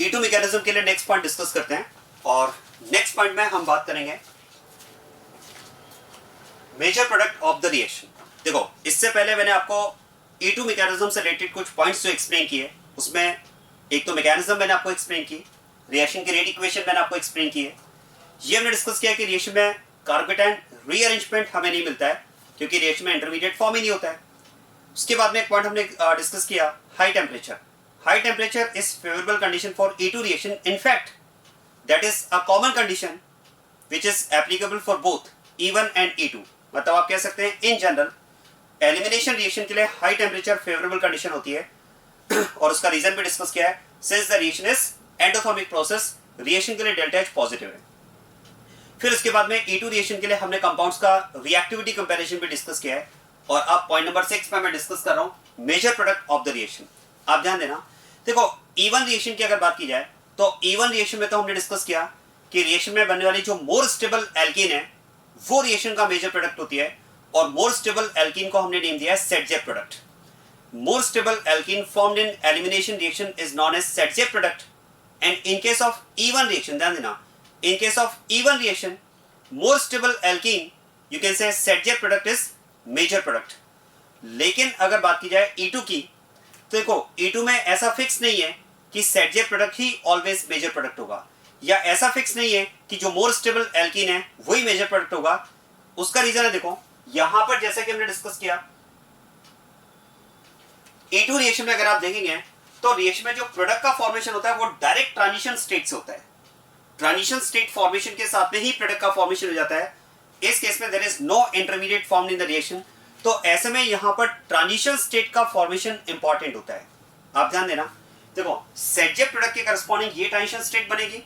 E2 mechanism के लिए next point discuss करते हैं और नेक्स्ट पॉइंट में हम बात करेंगे major product of the reaction. देखो, इससे पहले मैंने आपको E2 मैकेनिज्म से रिलेटेड कुछ पॉइंट्स जो एक्सप्लेन किए, उसमें एक तो मैकेनिज्म मैंने आपको एक्सप्लेन की, रिएक्शन की रेट इक्वेशन मैंने आपको एक्सप्लेन की है। ये हमने डिस्कस किया कि रिएक्शन में कार्बोकेटाइन रीअरेंजमेंट हमें नहीं मिलता है क्योंकि रिएक्शन में इंटरमीडिएट फॉर्म ही नहीं होता है। उसके बाद में एक पॉइंट हमने डिस्कस किया, high temperature. High temperature is favourable condition for E2 reaction. In fact that is a common condition which is applicable for both E1 and E2। मतलब आप कह सकते हैं इन जनरल एलिमिनेशन रिएक्शन के लिए high temperature favourable condition होती है और उसका रीजन भी डिस्कस किया है, since the reaction is endothermic process, reaction के लिए डेल्टा एच पॉजिटिव है। फिर उसके बाद में E2 रिएक्शन के लिए हमने कंपाउंड्स का रिएक्टिविटी कंपैरिजन भी डिस्कस किया है और अब पॉइंट नंबर 6 में मैं डिस्कस कर रहा हूं major product of the reaction. आप ध्यान देना, देखो E1 रिएक्शन की अगर बात की जाए तो E1 रिएक्शन में तो हमने डिस्कस किया कि रिएक्शन में बनने वाली जो मोर स्टेबल एल्कीन है वो रिएक्शन का मेजर प्रोडक्ट होती है और मोर स्टेबल एल्कीन को हमने नेम दिया है Saytzeff product. More stable alkene formed in elimination reaction is known as Saytzeff product and in case of E1 reaction, ध्यान देना, in case of E1 reaction more stable alkene you can say set-J product is major product। लेकिन अगर बात की जाए E2 की तो देखो E2 में ऐसा फिक्स नहीं है कि set-J product ही ऑलवेज मेजर प्रोडक्ट होगा या ऐसा फिक्स नहीं है कि जो मोर स्टेबल एल्कीन है वही मेजर प्रोडक्ट होगा। उसका रीजन है, देखो यहां पर जैसा कि हमने डिस्कस किया E2 रिएक्शन में अगर आप देखेंगे तो रिएक्शन में जो प्रोडक्ट का फॉर्मेशन होता है वो डायरेक्ट ट्रांजिशन स्टेट से होता है। ट्रांजिशन स्टेट फॉर्मेशन के साथ में ही प्रोडक्ट का फॉर्मेशन हो जाता है। इस केस में there is no intermediate formed in the reaction, तो ऐसे में यहां पर ट्रांजिशन स्टेट का फॉर्मेशन इंपॉर्टेंट होता है। आप ध्यान देना, देखो सेट-जेप प्रोडक्ट के करस्पॉन्डिंग ये ट्रांजिशन स्टेट बनेगी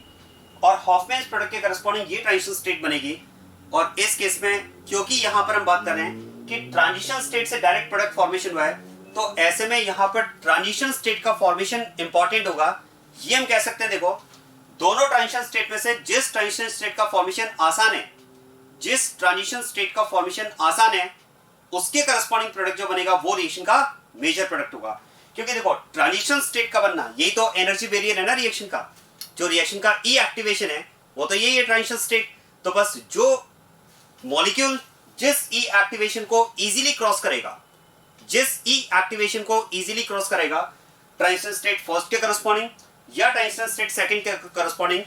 और हॉफमैन्स प्रोडक्ट के करस्पॉन्डिंग ये ट्रांजिशन स्टेट बनेगी। और इस केस में क्योंकि यहां पर हम बात कर रहे हैं कि ट्रांजिशन स्टेट से डायरेक्ट प्रोडक्ट फॉर्मेशन हुआ है, तो ऐसे में यहां पर ट्रांजिशन स्टेट का फॉर्मेशन इंपॉर्टेंट होगा। ये हम कह सकते हैं, देखो दोनों ट्रांजिशन स्टेट में से जिस ट्रांजिशन स्टेट का फॉर्मेशन आसान है, जिस ट्रांजिशन स्टेट का फॉर्मेशन आसान है उसके करस्पॉन्डिंग प्रोडक्ट जो बनेगा वो रिएक्शन का मेजर प्रोडक्ट होगा। क्योंकि देखो ट्रांजिशन स्टेट का बनना यही तो एनर्जी बैरियर है ना रिएक्शन का। जो रिएक्शन का ई एक्टिवेशन है वो तो यही है ट्रांजिशन स्टेट। तो बस जो मॉलिक्यूल जिस ई एक्टिवेशन को इजीली क्रॉस करेगा, जिस ई एक्टिवेशन को इजीली क्रॉस करेगा ट्रांजिशन स्टेट फर्स्ट के करस्पॉन्डिंग या ट्रांजिशन स्टेट सेकंड के करस्पॉन्डिंग,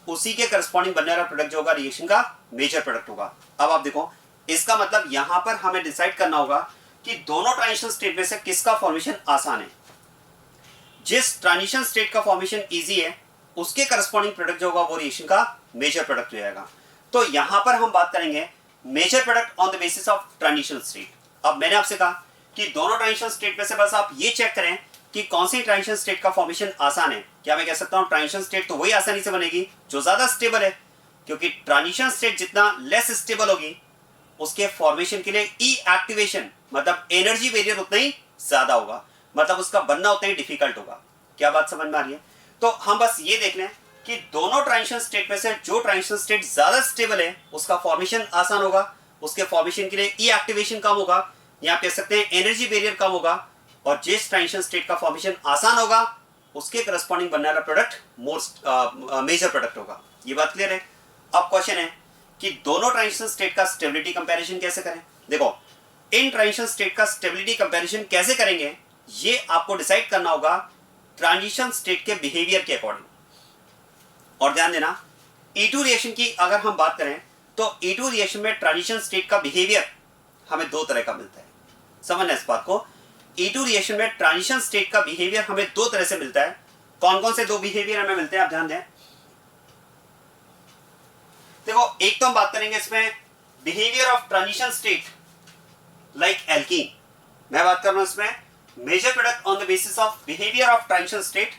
उसी के करस्पॉन्डिंग बनने वाला प्रोडक्ट जो होगा रिएक्शन का मेजर प्रोडक्ट होगा। अब आप देखो इसका मतलब यहां पर हमें डिसाइड करना होगा कि दोनों ट्रांजिशन स्टेट में से किसका फॉर्मेशन आसान है। जिस ट्रांजिशन स्टेट का फॉर्मेशन इजी है उसके करस्पॉन्डिंग प्रोडक्ट जो होगा वो रिएक्शन का मेजर प्रोडक्ट हो जाएगा। तो यहां पर हम बात करेंगे major product on the basis of transition state. अब मैंने आपसे कहा कि दोनों ट्रांजिशन स्टेट में से बस आप ये चेक करें कि कौन सी ट्रांजिशन स्टेट का फॉर्मेशन आसान है। क्या मैं कह सकता हूं ट्रांजिशन स्टेट तो वही आसानी से बनेगी जो ज्यादा स्टेबल है, क्योंकि ट्रांजिशन स्टेट जितना लेस स्टेबल होगी उसके फॉर्मेशन के लिए ई एक्टिवेशन मतलब एनर्जी बैरियर उतना ही ज्यादा होगा, मतलब उसका बनना उतना ही डिफिकल्ट होगा। क्या बात समझ में आ रही है? तो हम बस ये देख लें कि दोनों ट्रांजिशन स्टेट में से जो ट्रांजिशन स्टेट ज्यादा स्टेबल है उसका फॉर्मेशन आसान होगा, उसके फॉर्मेशन के लिए ई एक्टिवेशन कम होगा, या कह सकते हैं एनर्जी बैरियर कम होगा, और जिस ट्रांजिशन स्टेट का फॉर्मेशन आसान होगा उसके करस्पॉन्डिंग बनने वाला प्रोडक्ट मेजर प्रोडक्ट होगा। ये बात क्लियर है? अब क्वेश्चन है कि दोनों ट्रांजिशन स्टेट का स्टेबिलिटी कंपैरिजन कैसे करें। देखो इन ट्रांजिशन स्टेट का स्टेबिलिटी कंपैरिजन कैसे करेंगे ये आपको डिसाइड करना होगा ट्रांजिशन स्टेट के बिहेवियर के अकॉर्डिंग। और ध्यान देना E2 रिएक्शन की अगर हम बात करें तो E2 रिएक्शन में ट्रांजिशन स्टेट का बिहेवियर हमें दो तरह का मिलता है। समझना इस बात को, E2 रिएक्शन में ट्रांजिशन स्टेट का बिहेवियर हमें दो तरह से मिलता है। कौन कौन से दो बिहेवियर हमें मिलते हैं आप ध्यान दें। देखो एक तो हम बात करेंगे इसमें behaviour of transition state like alkene. मैं बात कर रहा हूं इसमें major product on the basis of behaviour of transition state,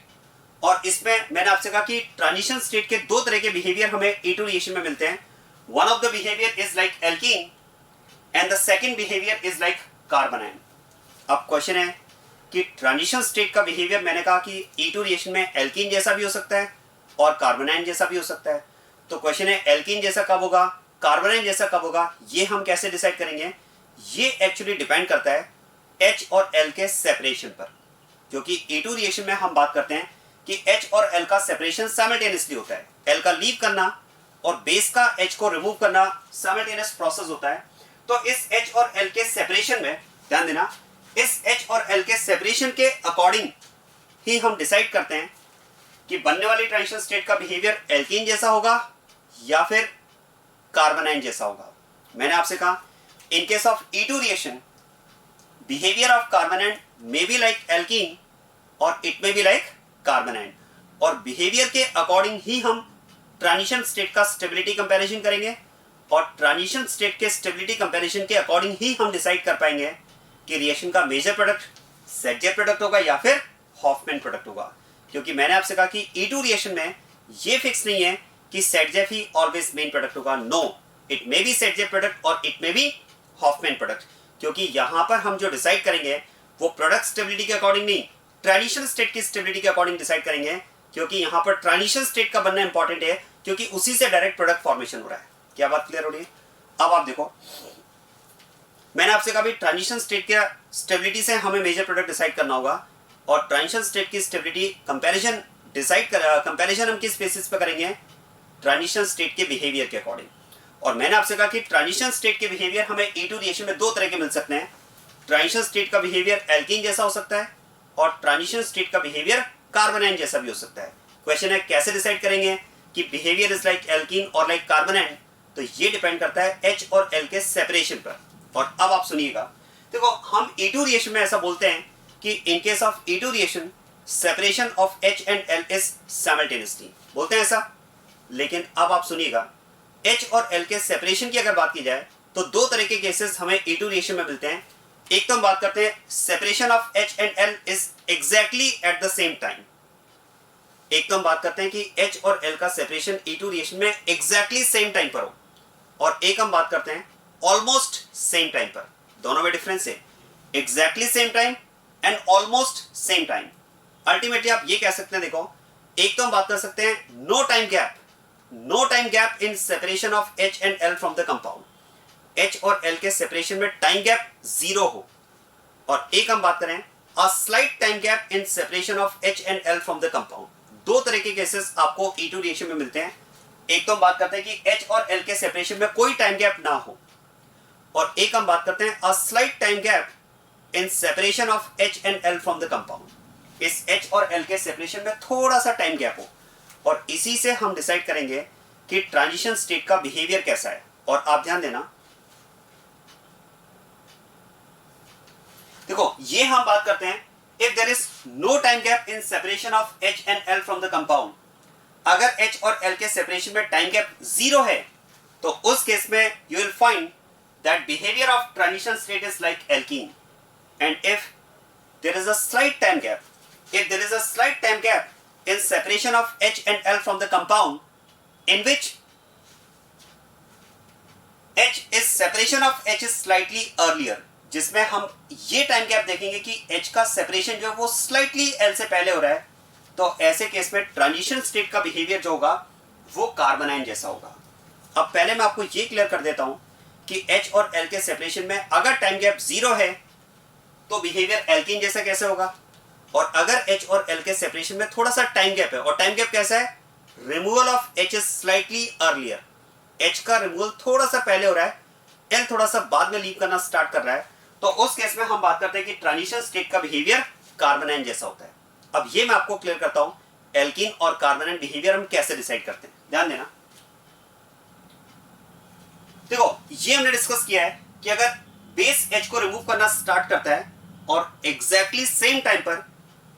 और इसमें मैंने आपसे कहा कि ट्रांजिशन स्टेट के दो तरह के बिहेवियर हमें E2 रिएक्शन में मिलते हैं। One of the behaviour is like alkene and the second behaviour is like carbanion. अब क्वेश्चन है कि ट्रांजिशन स्टेट का बिहेवियर मैंने कहा कि E2 रिएक्शन में एल्कीन जैसा भी हो सकता है और कार्बोनाइन जैसा भी हो सकता है। तो क्वेश्चन है एल्कीन जैसा कब होगा, कार्बोनाइन जैसा कब होगा, ये हम कैसे डिसाइड करेंगे। ये एक्चुअली डिपेंड करता है H और L के सेपरेशन पर, क्योंकि E2 रिएक्शन में हम बात करते हैं कि H और L का सेपरेशन साइमल्टेनियसली होता है। L का लीव करना और बेस का H को रिमूव करना साइमल्टेनियस प्रोसेस होता है। तो इस H और L के सेपरेशन में ध्यान देना, इस H और L के सेपरेशन के अकॉर्डिंग ही हम डिसाइड करते हैं कि बनने वाली ट्रांजिशन स्टेट का बिहेवियर एल्कीन जैसा होगा या फिर कार्बोनाइन जैसा होगा। मैंने आपसे कहा in case of E2 reaction behaviour of carbanion may be like alkene और it may be like carbanion, और बिहेवियर के अकॉर्डिंग ही हम ट्रांजिशन स्टेट का स्टेबिलिटी कंपैरिजन करेंगे और ट्रांजिशन स्टेट के स्टेबिलिटी कंपैरिजन के अकॉर्डिंग ही हम डिसाइड कर पाएंगे कि रिएक्शन का मेजर प्रोडक्ट सेटजेफ प्रोडक्ट होगा या फिर हॉफमैन प्रोडक्ट होगा। क्योंकि मैंने आपसे कहा कि E2 रिएक्शन में ये फिक्स नहीं है कि सेटजेफ ही ऑलवेज मेन प्रोडक्ट होगा। No, it may B Saytzeff product और it may B Hofmann product, क्योंकि यहां पर हम जो डिसाइड करेंगे वो प्रोडक्ट स्टेबिलिटी के अकॉर्डिंग नहीं, ट्रांजिशन स्टेट की स्टेबिलिटी के अकॉर्डिंग डिसाइड करेंगे। क्योंकि यहां पर ट्रांजिशन स्टेट का बनना इंपॉर्टेंट है, क्योंकि उसी से डायरेक्ट प्रोडक्ट फॉर्मेशन हो रहा है। क्या बात क्लियर हो रही है? अब आप देखो, मैंने आपसे कहा ट्रांजिशन स्टेट के स्टेबिलिटी से हमें मेजर प्रोडक्ट डिसाइड करना होगा, और ट्रांजिशन स्टेट की स्टेबिलिटी कंपैरिजन कंपैरिजन हम किस बेसिस पे करेंगे? ट्रांजिशन स्टेट के बिहेवियर के अकॉर्डिंग। और मैंने आपसे कहा कि ट्रांजिशन स्टेट के बिहेवियर हमें E2 रिएक्शन में दो तरह के मिल सकते हैं। ट्रांजिशन स्टेट का बिहेवियर एल्कीन जैसा हो सकता है और ट्रांजिशन स्टेट का बिहेवियर कार्बोनाइन जैसा भी हो सकता है। क्वेश्चन है कैसे डिसाइड करेंगे कि बिहेवियर इज लाइक एल्कीन और लाइक कार्बोनाइन? तो ये डिपेंड करता है H और L के सेपरेशन पर। और अब आप सुनिएगा, देखो हम E2 रिएक्शन में ऐसा बोलते हैं कि इन case of E2 reaction separation of H and L is simultaneously, बोलते हैं ऐसा। लेकिन अब आप सुनिएगा, H और L के सेपरेशन की अगर बात की जाए तो दो तरह के केसेस हमें E2 रिएक्शन में मिलते हैं। एक तो हम बात करते हैं separation of H and L is exactly at the same time. एक तो हम बात करते हैं कि H और L का सेपरेशन E2 रिएक्शन में एग्जैक्टली सेम टाइम पर हो, और एक हम बात करते हैं ऑलमोस्ट सेम टाइम पर। दोनों में डिफरेंस है, exactly same time and almost same time. Ultimately आप ये कह सकते हैं, देखो एक तो हम बात कर सकते हैं no time gap in separation of H and L from the compound. H और L के सेपरेशन में टाइम गैप 0 हो, और एक हम बात करें a slight time gap in separation of H and L from the compound. दो तरह के केसेस आपको E2 रिएक्शन में मिलते हैं। एक तो हम बात करते हैं कि H और L के सेपरेशन में कोई टाइम गैप ना हो, और एक हम बात करते हैं अ slight time gap in separation of H and L from the compound. इस H और L के सेपरेशन में थोड़ा सा टाइम गैप हो, और इसी से हम डिसाइड करेंगे कि ट्रांजिशन स्टेट का बिहेवियर कैसा है। और आप ध्यान देना, देखो ये हम बात करते हैं if there is no time gap in separation of H and L from the compound. अगर H और L के सेपरेशन में टाइम गैप 0 है, तो उस केस में you will find that behaviour of transition state is like alkene. And if there is a slight time gap, if there is a slight time gap in separation of H and L from the compound, in which separation of H is slightly earlier, जिसमें हम ये time gap देखेंगे कि H का separation जो है वो slightly L से पहले हो रहा है, तो ऐसे केस में ट्रांजिशन स्टेट का बिहेवियर जो होगा वो कार्बोनाइन जैसा होगा। अब पहले मैं आपको ये क्लियर कर देता हूं कि H और L के सेपरेशन में अगर टाइम गैप 0 है तो बिहेवियर एल्कीन जैसा कैसे होगा, और अगर H और L के सेपरेशन में थोड़ा सा टाइम गैप है, और टाइम गैप कैसा है? Removal of H is slightly earlier. H का रिमूवल थोड़ा सा पहले हो रहा है, L थोड़ा सा बाद में लीव करना स्टार्ट कर रहा है, तो उस केस में हम बात करते हैं कि ट्रांजिशन स्टेट का बिहेवियर कार्बोनाइन जैसा होता है। अब ये मैं आपको क्लियर करता हूं एल्कीन और कार्बोनाइन बिहेवियर हम कैसे डिसाइड करते हैं। ध्यान देना, देखो ये हमने डिस्कस किया है कि अगर बेस H को रिमूव करना स्टार्ट करता है और एग्जैक्टली सेम टाइम पर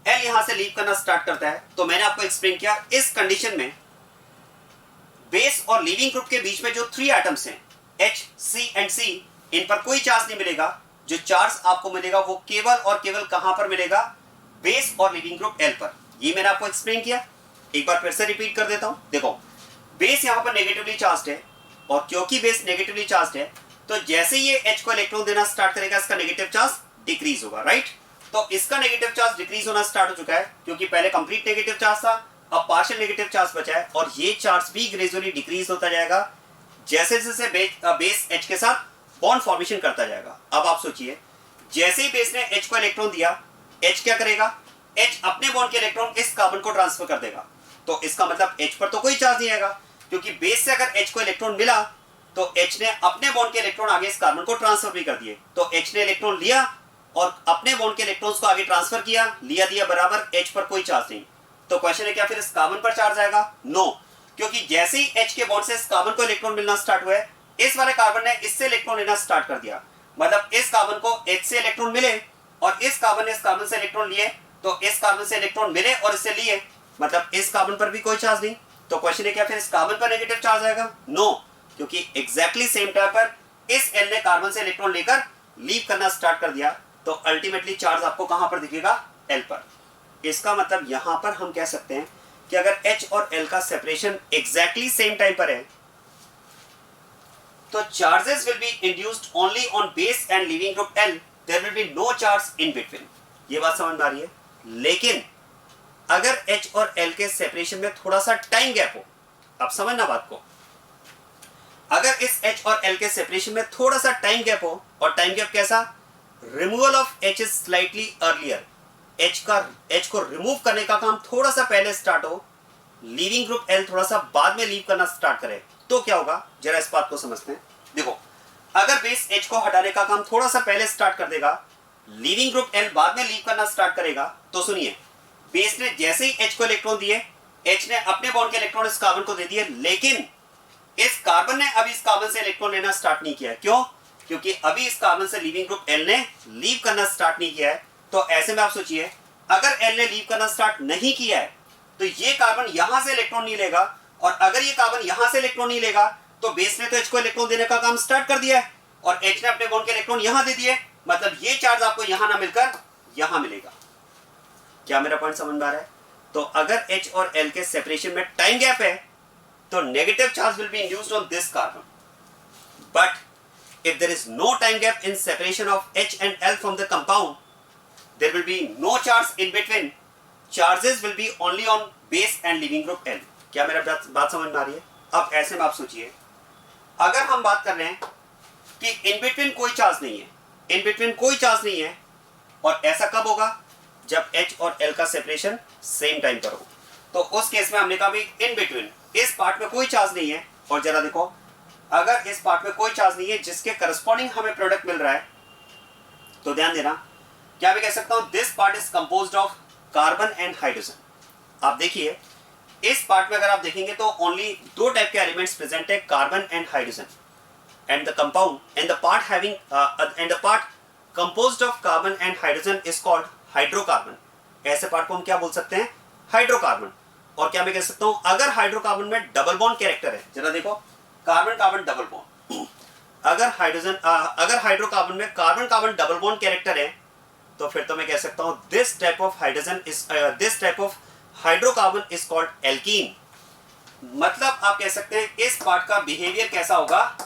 L यहां से लीव करना स्टार्ट करता है, तो मैंने आपको एक्सप्लेन किया इस कंडीशन में बेस और लीविंग ग्रुप के बीच में जो 3 एटम्स हैं H, C एंड C, इन पर कोई चार्ज नहीं मिलेगा। जो चार्ज आपको मिलेगा वो केवल और केवल कहां पर मिलेगा? बेस और लीविंग ग्रुप L पर। ये मैंने आपको एक्सप्लेन किया, एक बार फिर से रिपीट कर देता हूं। देखो बेस यहां पर नेगेटिवली चार्ज है, और क्योंकि बेस नेगेटिवली चार्ज है तो जैसे ये H को इलेक्ट्रॉन देना स्टार्ट करेगा इसका नेगेटिव चार्ज डिक्रीज होगा, राइट? तो इसका नेगेटिव चार्ज डिक्रीज होना स्टार्ट हो चुका है, क्योंकि पहले कंप्लीट नेगेटिव चार्ज था, अब पार्शियल नेगेटिव चार्ज बचा है, और ये चार्ज भी ग्रेजुअली डिक्रीज होता जाएगा जैसे जैसे बेस H के साथ बॉन्ड फॉर्मेशन करता जाएगा। अब आप सोचिए, जैसे ही बेस ने H को इलेक्ट्रॉन दिया, H क्या करेगा? H अपने बॉन्ड के इलेक्ट्रॉन इस कार्बन को ट्रांसफर कर देगा, तो इसका मतलब H पर तो कोई चार्ज नहीं आएगा, क्योंकि बेस से अगर H को इलेक्ट्रॉन मिला तो H ने अपने बॉन्ड के इलेक्ट्रॉन आगे इस कार्बन को ट्रांसफर भी कर दिए, तो H ने इलेक्ट्रॉन लिया और अपने बॉन्ड के इलेक्ट्रॉन्स को आगे ट्रांसफर किया, लिया दिया बराबर, H पर कोई चार्ज नहीं। तो क्वेश्चन है क्या फिर इस कार्बन पर चार्ज आएगा? नो, क्योंकि जैसे ही H के बॉन्ड से इस कार्बन को इलेक्ट्रॉन मिलना स्टार्ट हुआ है, इस वाले कार्बन ने इससे इलेक्ट्रॉन लेना स्टार्ट कर दिया, मतलब इस कार्बन को H से इलेक्ट्रॉन मिले और इस कार्बन ने इस कार्बन से इलेक्ट्रॉन लिए, तो इस कार्बन से इलेक्ट्रॉन मिले और इससे लिए, मतलब इस कार्बन पर भी कोई चार्ज नहीं। तो क्वेश्चन है क्या फिर इस कार्बन पर नेगेटिव चार्ज आएगा? नो, क्योंकि एग्जैक्टली सेम टाइम पर इस L ने कार्बन से इलेक्ट्रॉन लेकर लीव करना स्टार्ट कर दिया, तो अल्टीमेटली चार्ज आपको कहां पर दिखेगा? L पर। इसका मतलब यहां पर हम कह सकते हैं कि अगर H और L का सेपरेशन एग्जैक्टली सेम टाइम पर है, तो charges will be induced only on base and leaving group L, there will be no charge in between. ये बात समझ में आ रही है? लेकिन अगर H और L के सेपरेशन में थोड़ा सा टाइम गैप हो, आप समझना बात को, अगर इस H और L के सेपरेशन में थोड़ा सा टाइम गैप हो, और टाइम गैप कैसा? Removal of H is slightly earlier, H को रिमूव करने का काम थोड़ा सा पहले स्टार्ट हो, लीविंग ग्रुप L थोड़ा सा बाद में लीव करना स्टार्ट करे, तो क्या होगा? जरा इस बात को समझते हैं। देखो, अगर बेस H को हटाने का काम थोड़ा सा पहले स्टार्ट कर देगा, लीविंग ग्रुप L बाद में लीव करना स्टार्ट करेगा, तो सुनिए, बेस ने जैसे ही H को इलेक्ट्रॉन दिए, H ने अपने बॉन्ड के इलेक्ट्रॉन इस कार्बन को दे दिए, लेकिन इस कार्बन ने अभी इस कार्बन से इलेक्ट्रॉन लेना स्टार्ट नहीं किया है। क्यों? क्योंकि अभी इस कार्बन से लीविंग ग्रुप L ने लीव करना स्टार्ट नहीं किया है। तो ऐसे में आप सोचिए, अगर L ने लीव करना स्टार्ट नहीं किया है, तो ये कार्बन यहां से इलेक्ट्रॉन नहीं लेगा, और अगर ये कार्बन यहां से इलेक्ट्रॉन नहीं लेगा, तो बेस ने तो H को इलेक्ट्रॉन देने का काम स्टार्ट कर दिया है, और H ने अपने बॉन्ड के इलेक्ट्रॉन यहां दे दिए, मतलब ये चार्ज आपको यहां ना मिलकर यहां मिलेगा। क्या मेरा पॉइंट समझ में आ रहा है? तो अगर H और L के सेपरेशन में टाइम गैप है, तो negative charge will be induced on this carbon, but if there is no time gap in separation of H and L from the compound, there will be no charge in between, charges will be only on base and leaving group L। क्या मेरा बात समझ में आ रही है? अब ऐसे में आप सोचिए, अगर हम बात कर रहे हैं कि इन बिटवीन कोई चार्ज नहीं है, इन बिटवीन कोई चार्ज नहीं है, और ऐसा कब होगा? जब H और L का सेपरेशन सेम टाइम पर हो। तो उस केस में हमने कहा भी इन बिटवीन इस पार्ट में कोई चार्ज नहीं है, और जरा देखो, अगर इस पार्ट में कोई चार्ज नहीं है जिसके करस्पॉन्डिंग हमें प्रोडक्ट मिल रहा है, तो ध्यान देना, क्या मैं कह सकता हूं this part is composed of carbon and hydrogen. आप देखिए, इस पार्ट में अगर आप देखेंगे तो ओनली दो टाइप के एलिमेंट्स प्रेजेंट है, carbon and hydrogen, and the compound and the part having and the part composed of carbon and hydrogen is called hydrocarbon. ऐसे पार्ट को हम क्या बोल सकते हैं? हाइड्रोकार्बन। और क्या मैं कह सकता हूं, अगर हाइड्रोकार्बन में डबल बॉन्ड कैरेक्टर है, जरा देखो, कार्बन कार्बन डबल बॉन्ड, अगर हाइड्रोकार्बन में carbon carbon double bond character है, तो फिर तो मैं कह सकता हूं this type of hydrocarbon is called alkene. मतलब आप कह सकते हैं इस पार्ट का बिहेवियर कैसा होगा?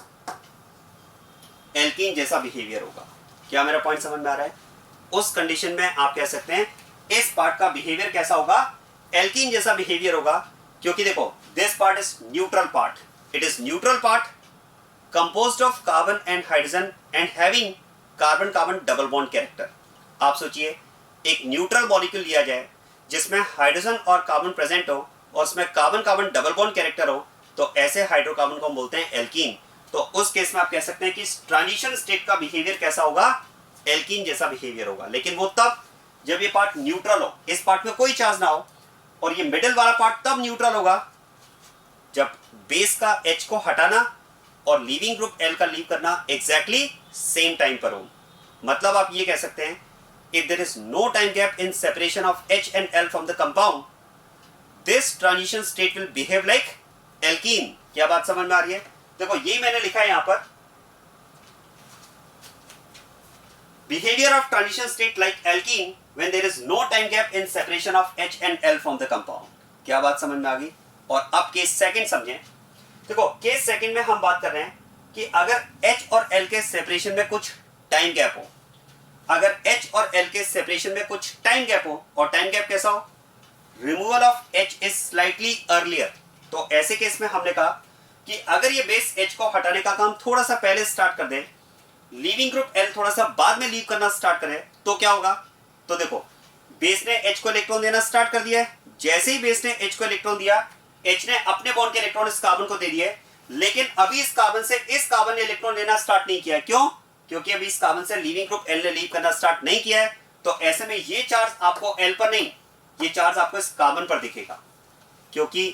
एल्कीन जैसा बिहेवियर होगा। क्या मेरा पॉइंट समझ में आ रहा है? उस कंडीशन में आप कह सकते हैं इस पार्ट का बिहेवियर कैसा होगा? एल्कीन जैसा बिहेवियर होगा, क्योंकि देखो, this part is neutral part, it is neutral part composed of carbon and hydrogen and having carbon carbon double bond character. आप सोचिए, एक न्यूट्रल मॉलिक्यूल लिया जाए जिसमें हाइड्रोजन और कार्बन प्रेजेंट हो, और उसमें carbon carbon double bond character हो, तो ऐसे हाइड्रोकार्बन को हम बोलते हैं एल्कीन। तो उस केस में आप कह सकते हैं कि ट्रांजिशन स्टेट का बिहेवियर कैसा होगा? एल्कीन जैसा बिहेवियर होगा। लेकिन वो तब जब ये पार्ट न्यूट्रल हो, इस पार्ट में कोई चार्ज ना हो, और ये मिडिल वाला पार्ट तब न्यूट्रल होगा जब बेस का H को हटाना और लीविंग ग्रुप L का लीव करना एग्जैक्टली सेम टाइम पर हो। मतलब आप ये कह सकते हैं, if there is no time gap in separation of H and L from the compound, this transition state will behave like alkene। क्या बात समझ में आ रही है? देखो, यही मैंने लिखा है यहां पर, behavior of transition state like alkene when there is no time gap in separation of H and L from the compound। क्या बात समझ में आ गई? और अब केस सेकंड समझें। देखो, केस सेकंड में हम बात कर रहे हैं कि अगर H और L के सेपरेशन में कुछ टाइम गैप हो, अगर H और L के सेपरेशन में कुछ टाइम गैप हो, और टाइम गैप कैसा हो? Removal of H is slightly earlier. तो ऐसे केस में हमने कहा कि अगर ये बेस H को हटाने का काम थोड़ा सा पहले स्टार्ट कर दे, लीविंग ग्रुप L थोड़ा सा बाद में लीव करना स्टार्ट करे, तो क्या होगा? तो देखो, बेस ने H को इलेक्ट्रॉन देना स्टार्ट कर दिया है। जैसे ही बेस ने H को इलेक्ट्रॉन दिया, H ने अपने बॉन्ड के इलेक्ट्रॉन इस कार्बन को दे दिए, लेकिन अभी इस कार्बन से इस कार्बन ने इलेक्ट्रॉन लेना स्टार्ट नहीं किया है। क्यों? क्योंकि अभी इस कार्बन से लीविंग ग्रुप L ने लीव करना स्टार्ट नहीं किया है। तो ऐसे में ये चार्ज आपको L पर नहीं, ये चार्ज आपको इस कार्बन पर दिखेगा, क्योंकि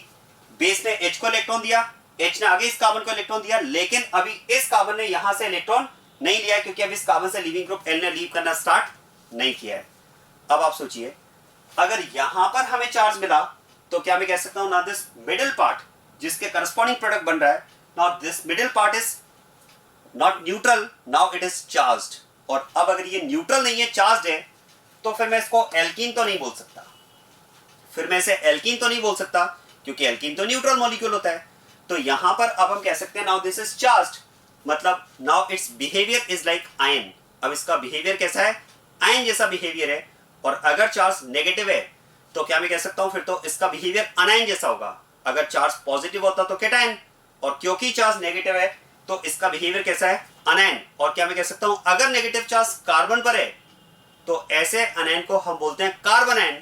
बेस ने H को इलेक्ट्रॉन दिया, H ने आगे इस कार्बन को इलेक्ट्रॉन दिया, लेकिन अभी इस कार्बन ने यहां से इलेक्ट्रॉन नहीं लिया, क्योंकि अभी इस कार्बन से लीविंग ग्रुप L ने लीव करना स्टार्ट नहीं किया है। अब आप सोचिए, अगर यहां पर हमें चार्ज मिला तो क्या मैं कह सकता हूं, ना दिस मिडिल पार्ट जिसके करस्पॉन्डिंग प्रोडक्ट बन रहा है, now this middle part is not neutral, now it is charged. और अब अगर ये न्यूट्रल नहीं है, चार्ज्ड है, तो फिर मैं इसको एल्कीन तो नहीं बोल सकता, फिर मैं इसे एल्कीन तो नहीं बोल सकता, क्योंकि एल्कीन तो न्यूट्रल मॉलिक्यूल होता है। तो यहां पर अब हम कह सकते हैं नाउ दिस इज चार्ज्ड, मतलब now it's behaviour is like ion. अब इसका बिहेवियर कैसा है? आयन जैसा बिहेवियर है। और अगर चार्ज नेगेटिव है तो क्या मैं कह सकता हूं, फिर तो इसका बिहेवियर अनायन जैसा होगा। अगर चार्ज पॉजिटिव होता तो कैटायन, और क्योंकि चार्ज नेगेटिव है तो इसका बिहेवियर कैसा है? अनायन। और क्या मैं कह सकता हूं, अगर नेगेटिव चार्ज कार्बन पर है तो ऐसे अनायन को हम बोलते हैं कार्बन आयन।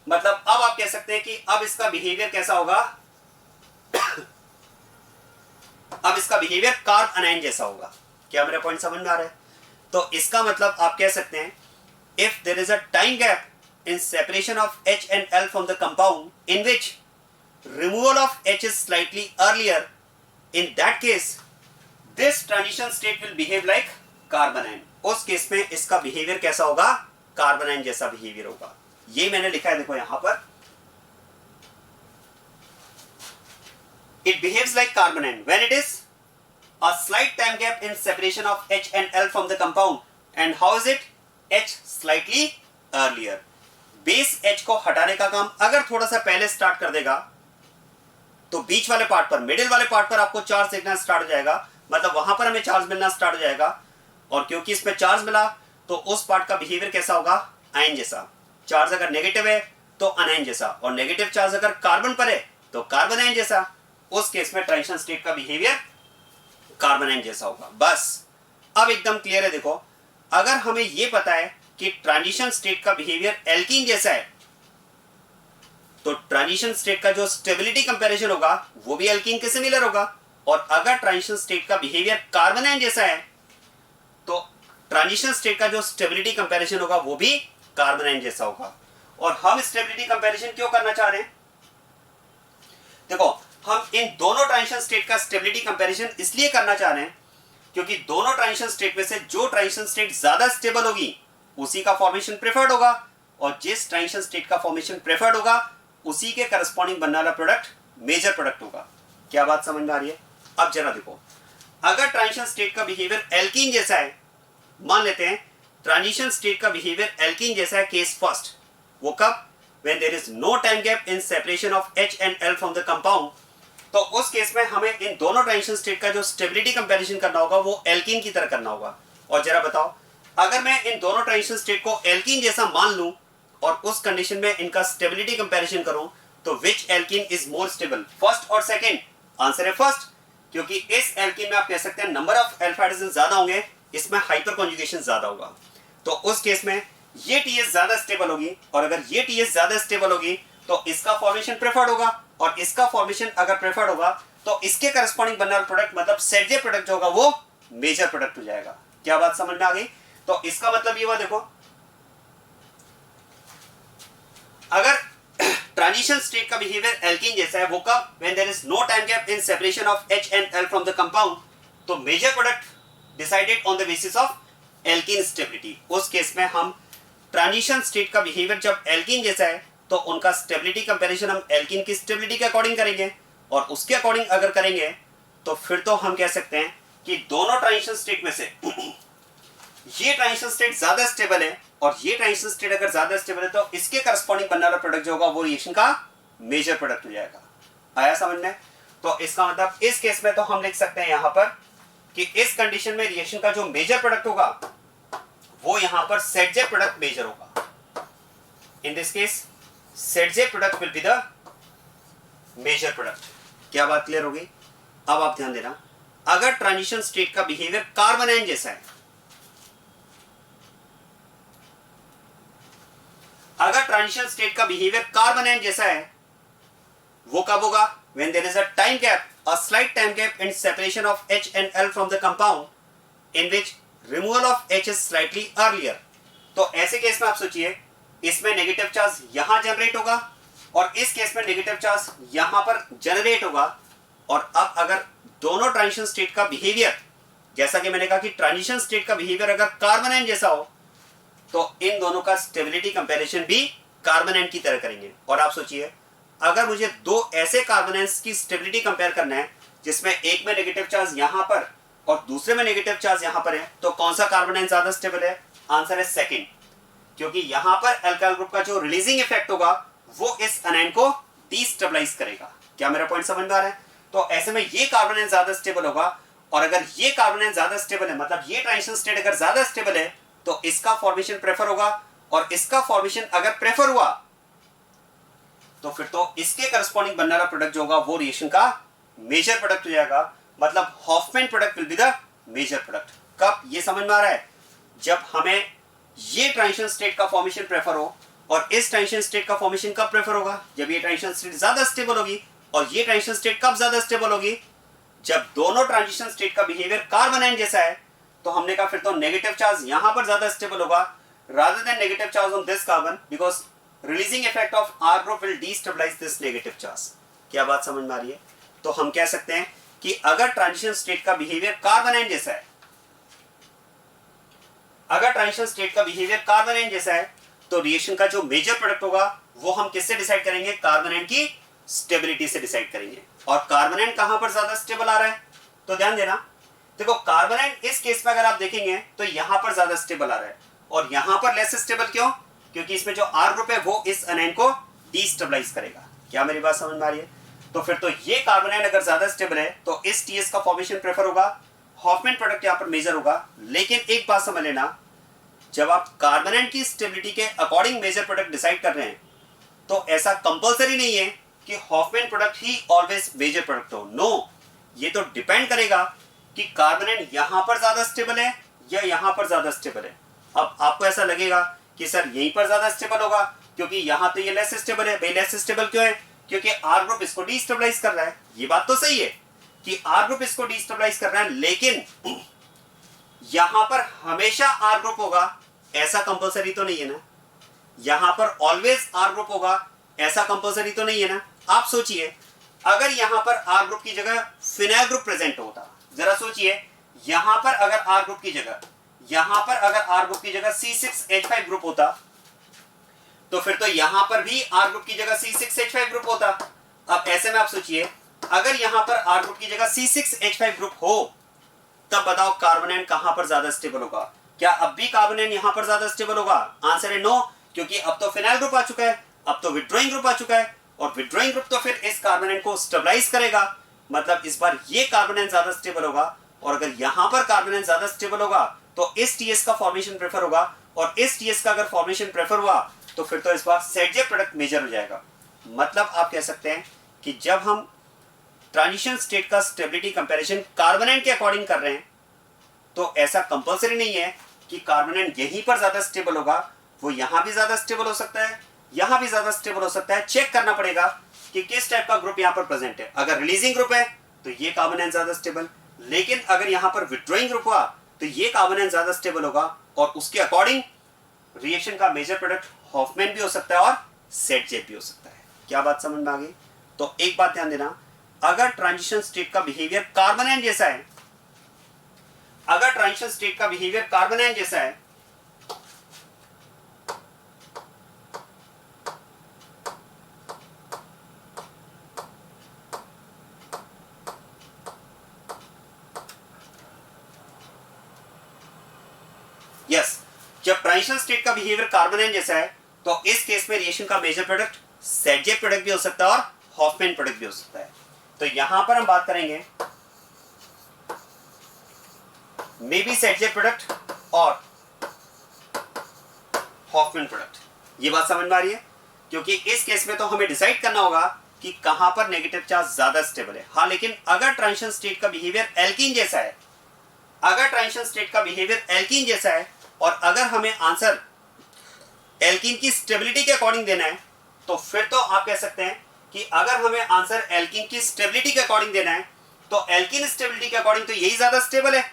मतलब अब आप कह सकते हैं कि अब इसका बिहेवियर कैसा होगा अब इसका बिहेवियर कार्ब अनायन जैसा होगा। क्या मेरा पॉइंट समझ में आ रहा है? तो इसका मतलब आप कह सकते हैं, if there is a time gap in separation of H and L from the compound in which removal of H is slightly earlier, in that case this transition state will behave like carbon ion। उस case में इसका behaviour कैसा होगा? Carbon ion जैसा behaviour होगा। ये मैंने लिखा है, देखो यहां पर, it behaves like carbon ion when it is a slight time gap in separation of H and L from the compound। and how is it? H slightly earlier। Base H को हटाने का काम अगर थोड़ा सा पहले स्टार्ट कर देगा तो बीच वाले पार्ट पर, मिडिल वाले पार्ट पर आपको चार्ज देखना स्टार्ट हो जाएगा, मतलब वहां पर हमें चार्ज मिलना स्टार्ट हो जाएगा। और क्योंकि इसमें चार्ज मिला तो उस पार्ट का बिहेवियर कैसा होगा? आयन जैसा। चार्ज अगर नेगेटिव है तो अनायन जैसा, और नेगेटिव चार्ज अगर कार्बन पर है तो कार्बन आयन जैसा। उस केस में ट्रांजिशन स्टेट का बिहेवियर कार्बन आयन जैसा होगा। बस अब एकदम क्लियर है। देखो, अगर हमें यह पता है कि ट्रांजिशन स्टेट का बिहेवियर एल्कीन जैसा है, तो ट्रांजिशन स्टेट का जो स्टेबिलिटी कंपैरिजन होगा वो भी एल्कीन के सिमिलर होगा। और अगर ट्रांजिशन स्टेट का बिहेवियर कार्बन आयन जैसा है तो ट्रांजिशन स्टेट का जो स्टेबिलिटी कंपैरिजन होगा वो भी कार्बन आयन जैसा होगा। और हम स्टेबिलिटी कंपैरिजन क्यों करना चाह रहे हैं? देखो, हम इन दोनों ट्रांजिशन स्टेट का स्टेबिलिटी कंपैरिजन इसलिए करना चाह रहे हैं क्योंकि दोनों ट्रांजिशन स्टेट में से जो ट्रांजिशन स्टेट ज्यादा स्टेबल होगी उसी का फॉर्मेशन प्रेफर्ड होगा, और जिस ट्रांजिशन स्टेट का फॉर्मेशन प्रेफर्ड होगा उसी के करस्पॉन्डिंग बनने वाला प्रोडक्ट मेजर प्रोडक्ट होगा। क्या बात समझ में आ रही है? अब जरा देखो, अगर ट्रांजिशन स्टेट का बिहेवियर एल्कीन जैसा है, मान लेते हैं ट्रांजिशन स्टेट का बिहेवियर एल्कीन जैसा है, केस फर्स्ट, वो कब? When there is no time gap in separation of H and L from the compound. तो उस केस में हमें इन दोनों ट्रांजिशन स्टेट का जो स्टेबिलिटी कंपैरिजन करना होगा वो एल्कीन की तरह करना होगा। और जरा बताओ, अगर मैं इन दोनों ट्रांजिशन स्टेट को एल्कीन जैसा मान लूं और उस कंडीशन में इनका स्टेबिलिटी कंपैरिजन करूं, तो which alkene is more stable, first और सेकंड? आंसर है फर्स्ट, क्योंकि इस एल्कीन में आप कह सकते हैं नंबर ऑफ अल्फा हाइड्रोजन ज्यादा होंगे, इसमें हाइपर कॉन्जुगेशन ज्यादा होगा। तो उस केस में ये टीएस ज्यादा स्टेबल होगी, और अगर ये टीएस ज्यादा स्टेबल होगी तो इसका फॉर्मेशन प्रेफर्ड होगा, और इसका फॉर्मेशन अगर प्रेफर्ड होगा तो इसके करस्पॉन्डिंग बनने वाला प्रोडक्ट, मतलब सेट जे प्रोडक्ट जो होगा वो मेजर प्रोडक्ट हो जाएगा। क्या बात समझ में आ गई? तो इसका मतलब ये हुआ, देखो, अगर ट्रांजिशन स्टेट का बिहेवियर एल्कीन जैसा है, वो कब? When there is no time gap in separation of H and L from the compound, तो major product decided on the basis of alkene stability. उस केस में हम ट्रांजिशन स्टेट का बिहेवियर जब एल्कीन जैसा है तो उनका स्टेबिलिटी कंपैरिजन हम एल्कीन की स्टेबिलिटी के अकॉर्डिंग करेंगे, और उसके अकॉर्डिंग अगर करेंगे तो फिर तो हम कह सकते हैं कि दोनों ट्रांजिशन स्टेट में से ये ट्रांजिशन स्टेट ज्यादा स्टेबल है, और ये ट्रांजिशन स्टेट अगर ज्यादा स्टेबल है तो इसके करस्पॉन्डिंग बनने वाला प्रोडक्ट जो होगा वो रिएक्शन का मेजर प्रोडक्ट हो जाएगा। आया समझ में? तो इसका मतलब इस केस में तो हम लिख सकते हैं यहां पर कि इस कंडीशन में रिएक्शन का जो मेजर प्रोडक्ट होगा वो यहां पर सेट जे प्रोडक्ट मेजर होगा। In this case Saytzeff product will be the major product. क्या बात क्लियर होगी? अब आप ध्यान देना, अगर ट्रांजिशन स्टेट का बिहेवियर कार्बन आयन जैसा है, अगर ट्रांजिशन स्टेट का बिहेवियर कार्बन एन जैसा है, वो कब होगा? when there is a time gap, a slight time gap in separation of H and L from the compound, in which removal of H is slightly earlier. तो ऐसे case में आप सोचिए, इसमें नेगेटिव चार्ज यहां जनरेट होगा और इस केस में नेगेटिव चार्ज यहां पर जनरेट होगा। और अब अगर दोनों ट्रांजिशन स्टेट का बिहेवियर, जैसा कि मैंने कहा कि ट्रांजिशन स्टेट का बिहेवियर अगर कार्बन एन जैसा हो, तो इन दोनों का स्टेबिलिटी कंपैरिजन भी कार्बन एन की तरह करेंगे। और आप सोचिए, अगर मुझे दो ऐसे कार्बन एन्स की स्टेबिलिटी कंपेयर करना है जिसमें एक में नेगेटिव चार्ज यहां पर और दूसरे में नेगेटिव चार्ज यहां पर है, तो कौन सा कार्बन एन ज्यादा स्टेबल है? आंसर है सेकंड, क्योंकि यहां पर अल्काइल ग्रुप का जो रिलीजिंग इफेक्ट होगा वो इस एनाइन को डीस्टेबलाइज करेगा। क्या मेरा पॉइंट समझ में आ रहा है? तो ऐसे में ये कार्बन एन ज्यादा स्टेबल होगा, और अगर ये कार्बन एन ज्यादा स्टेबल है, मतलब ये ट्रांजिशन स्टेट अगर ज्यादा स्टेबल है, तो इसका फॉर्मेशन प्रेफर होगा, और इसका फॉर्मेशन अगर प्रेफर हुआ तो फिर तो इसके करस्पॉन्डिंग बनने वाला प्रोडक्ट जो होगा वो रिएक्शन का मेजर प्रोडक्ट हो जाएगा। मतलब Hofmann product will be the major product. कब? ये समझ में आ रहा है? जब हमें ये ट्रांजिशन स्टेट का फॉर्मेशन प्रेफर हो, और इस ट्रांजिशन स्टेट का फॉर्मेशन कब प्रेफर होगा? जब ये ट्रांजिशन स्टेट ज्यादा स्टेबल होगी। और ये ट्रांजिशन स्टेट कब ज्यादा स्टेबल होगी? जब दोनों ट्रांजिशन स्टेट का बिहेवियर कार्बन एन जैसा है। तो हमने कहा फिर तो नेगेटिव चार्ज यहां पर ज्यादा स्टेबल होगा rather than negative charge on this carbon, because releasing effect of R group will destabilize this negative charge. क्या बात समझ में आ रही है? तो हम कह सकते हैं कि अगर ट्रांजिशन स्टेट का बिहेवियर कार्बन एन जैसा है, अगर ट्रांजिशन स्टेट का बिहेवियर कार्बन एन जैसा है, तो रिएक्शन का जो मेजर प्रोडक्ट होगा वो हम किससे डिसाइड करेंगे? कार्बन एन की स्टेबिलिटी से डिसाइड करेंगे। और कार्बन एन कहां पर ज्यादा स्टेबल आ रहा है? तो ध्यान देना, देखो कार्बन एन इस केस में अगर आप देखेंगे तो यहां पर ज्यादा स्टेबल आ रहा है, और यहां पर लेस स्टेबल क्यों? क्योंकि इसमें जो R ग्रुप है वो इस एनाइन को डीस्टेबलाइज करेगा। क्या मेरी बात समझ में आ रही है? तो फिर तो ये कार्बन एन अगर ज्यादा स्टेबल है तो इस TS का फॉर्मेशन प्रेफर होगा, हॉफमैन प्रोडक्ट यहां पर मेजर होगा। लेकिन एक बात समझ लेना, जब आप कार्बन एन की स्टेबिलिटी के अकॉर्डिंग मेजर प्रोडक्ट डिसाइड कर रहे हैं, तो ऐसा कंपल्सरी नहीं है कि हॉफमैन प्रोडक्ट ही ऑलवेज मेजर प्रोडक्ट हो। नो, ये तो डिपेंड करेगा कि कार्बन एन यहां पर ज्यादा स्टेबल है या यहां पर ज्यादा स्टेबल है। अब आपको ऐसा लगेगा कि सर यहीं पर ज्यादा स्टेबल होगा क्योंकि यहां तो ये लेस स्टेबल है। भाई लेस स्टेबल क्यों है? क्योंकि R ग्रुप इसको डीस्टेबलाइज कर रहा है। ये बात तो सही है कि R ग्रुप इसको डीस्टेबलाइज कर रहा है, लेकिन यहां पर हमेशा R ग्रुप होगा ऐसा कंपल्सरी तो नहीं है ना। यहां पर ऑलवेज R ग्रुप होगा ऐसा कंपल्सरी तो नहीं है ना। आप सोचिए, अगर यहां पर R ग्रुप की जगह फिनाइल ग्रुप प्रेजेंट होता, जरा सोचिए, यहां पर अगर R ग्रुप की जगह R ग्रुप की जगह C6H5 ग्रुप होता, तो फिर तो यहां पर भी R ग्रुप की जगह C6H5 ग्रुप होता। अब ऐसे में आप सोचिए, अगर यहां पर R ग्रुप की जगह C6H5 ग्रुप हो, तब बताओ कार्बन एन कहां पर ज्यादा स्टेबल होगा? क्या अब भी कार्बन एन यहां पर ज्यादा स्टेबल होगा? आंसर है नो, क्योंकि अब तो फिनाइल ग्रुप आ चुका है, अब तो विड्रॉइंग ग्रुप आ चुका है, और विड्रॉइंग ग्रुप तो फिर इस कार्बन एन को स्टेबलाइज करेगा। मतलब इस बार ये कार्बन एन ज्यादा स्टेबल होगा, और अगर यहां पर कार्बन एन ज्यादा स्टेबल होगा तो इस TS का फॉर्मेशन प्रेफर होगा, और इस TS का अगर फॉर्मेशन प्रेफर हुआ तो फिर तो इस बार सेट प्रोडक्ट मेजर हो जाएगा। मतलब आप कह सकते हैं कि जब हम ट्रांजिशन स्टेट का स्टेबिलिटी कंपैरिजन कार्बन एन के अकॉर्डिंग कर रहे हैं, तो ऐसा कंपल्सरी नहीं है कि कार्बन एन यहीं पर ज्यादा स्टेबल होगा। वो यहां भी ज्यादा स्टेबल हो सकता है, यहां भी ज्यादा स्टेबल हो सकता है। चेक करना पड़ेगा कि किस टाइप का ग्रुप यहां पर प्रेजेंट है। अगर रिलीजिंग ग्रुप है तो ये कार्बन एन ज्यादा स्टेबल, लेकिन अगर यहां पर विड्रॉइंग ग्रुप हुआ तो ये कार्बन एन ज्यादा स्टेबल होगा, और उसके अकॉर्डिंग रिएक्शन का मेजर प्रोडक्ट हॉफमैन भी हो सकता है और सेट भी हो सकता है। क्या बात समझ में आ गई? तो एक बात ध्यान देना, अगर ट्रांजिशन स्टेट का बिहेवियर कार्बन एन जैसा है, अगर ट्रांजिशन स्टेट का बिहेवियर कार्बन एन जैसा है, यस, जब ट्रांजिशन स्टेट का बिहेवियर कार्बन एन जैसा है, तो इस केस में रिएक्शन का मेजर प्रोडक्ट सेट प्रोडक्ट भी हो सकता है और हॉफमैन प्रोडक्ट भी हो सकता है। तो यहां पर हम बात करेंगे मे बी सेट प्रोडक्ट और हॉफमैन प्रोडक्ट। ये बात समझ में आ रही है? क्योंकि इस केस में तो हमें डिसाइड करना होगा कि कहां पर नेगेटिव चार्ज ज्यादा स्टेबल है। हाँ, लेकिन अगर ट्रांजिशन स्टेट का बिहेवियर एल्कीन जैसा है, अगर ट्रांजिशन स्टेट का बिहेवियर एल्कीन जैसा है, और अगर हमें आंसर एल्कीन की स्टेबिलिटी के अकॉर्डिंग देना है, तो फिर तो आप कह सकते हैं कि अगर हमें आंसर एल्कीन की स्टेबिलिटी के अकॉर्डिंग देना है तो एल्कीन स्टेबिलिटी के अकॉर्डिंग तो यही ज्यादा स्टेबल है,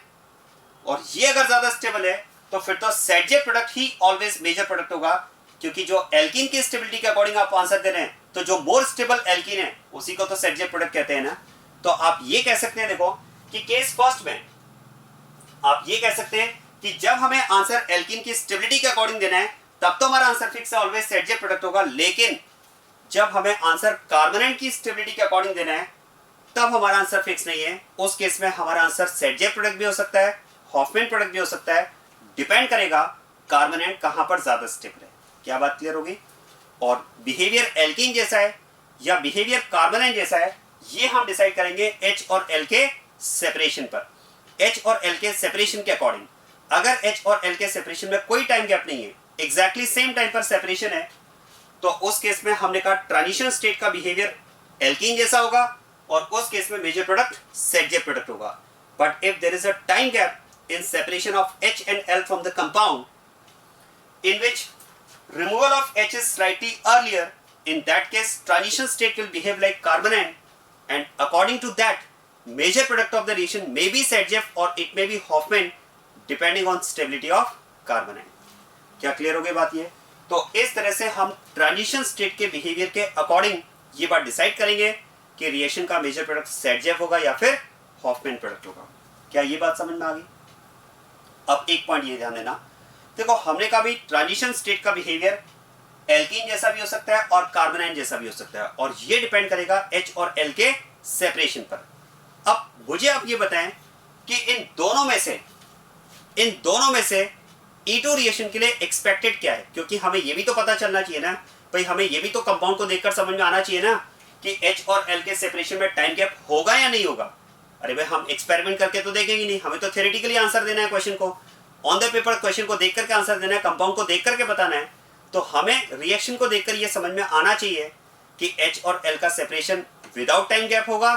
और ये अगर ज्यादा स्टेबल है तो फिर तो सेट प्रोडक्ट ही ऑलवेज मेजर प्रोडक्ट होगा, क्योंकि जो एल्कीन की स्टेबिलिटी के अकॉर्डिंग आप आंसर दे रहे हैं तो जो मोर स्टेबल एल्कीन है उसी को तो सेट प्रोडक्ट कहते हैं ना। तो आप ये कह सकते हैं देखो कि केस फर्स्ट में आप ये कह सकते हैं कि जब हमें आंसर एल्कीन की स्टेबिलिटी के अकॉर्डिंग देना है तब तो हमारा आंसर फिक्स है, ऑलवेज सेट प्रोडक्ट होगा, लेकिन जब हमें आंसर कार्बोनेट की स्टेबिलिटी के अकॉर्डिंग देना है तब हमारा आंसर फिक्स नहीं है। उस केस में हमारा आंसर सेट प्रोडक्ट भी हो सकता है, हॉफमैन प्रोडक्ट भी हो सकता है, डिपेंड करेगा कार्बोनेट कहां पर ज्यादा स्टेबल है। क्या बात क्लियर होगी? और बिहेवियर एल्कीन जैसा है या बिहेवियर कार्बोनेट जैसा है ये हम डिसाइड करेंगे H और L के सेपरेशन पर। H और L के सेपरेशन के अकॉर्डिंग, अगर H और L के सेपरेशन में कोई टाइम गैप नहीं है, एग्जैक्टली सेम टाइम पर सेपरेशन है, तो उस केस में हमने कहा ट्रांजिशन स्टेट का बिहेवियर एल्कीन जैसा होगा और उस केस में मेजर प्रोडक्ट सेट प्रोडक्ट होगा। But if there is a time gap in separation of H and L from the compound in which removal of H is slightly earlier, in that case transition state will behave like carbonate, and according to that major product of the reaction may be Sedgwick or it may be Hofmann depending on stability of carbonate। क्या clear हो गई बात? ये तो इस तरह से हम ट्रांजिशन स्टेट के बिहेवियर के अकॉर्डिंग ये बात डिसाइड करेंगे कि रिएक्शन का मेजर प्रोडक्ट सेडजेफ होगा या फिर हॉफमैन प्रोडक्ट होगा। क्या ये बात समझ में आ गई? अब एक पॉइंट ये ध्यान देना, देखो हमने कहा भी ट्रांजिशन स्टेट का बिहेवियर एल्कीन जैसा भी हो सकता है और कार्बोनाइट जैसा भी हो सकता है, और ये डिपेंड करेगा H और L के सेपरेशन पर। अब मुझे आप ये बताएं कि इन दोनों में से E2 रिएक्शन के लिए एक्सपेक्टेड क्या है, क्योंकि हमें ये भी तो पता चलना चाहिए ना भाई, हमें ये भी तो कंपाउंड को देखकर समझ में आना चाहिए ना कि H और L के सेपरेशन में टाइम गैप होगा या नहीं होगा। अरे भाई हम एक्सपेरिमेंट करके तो देखेंगे नहीं, हमें तो थ्योरेटिकली आंसर देना है क्वेश्चन को, ऑन द पेपर क्वेश्चन को देख करके आंसर देना है, कंपाउंड को देख करके बताना है। तो हमें रिएक्शन को देखकर ये समझ में आना चाहिए कि H और L का सेपरेशन विदाउट टाइम गैप होगा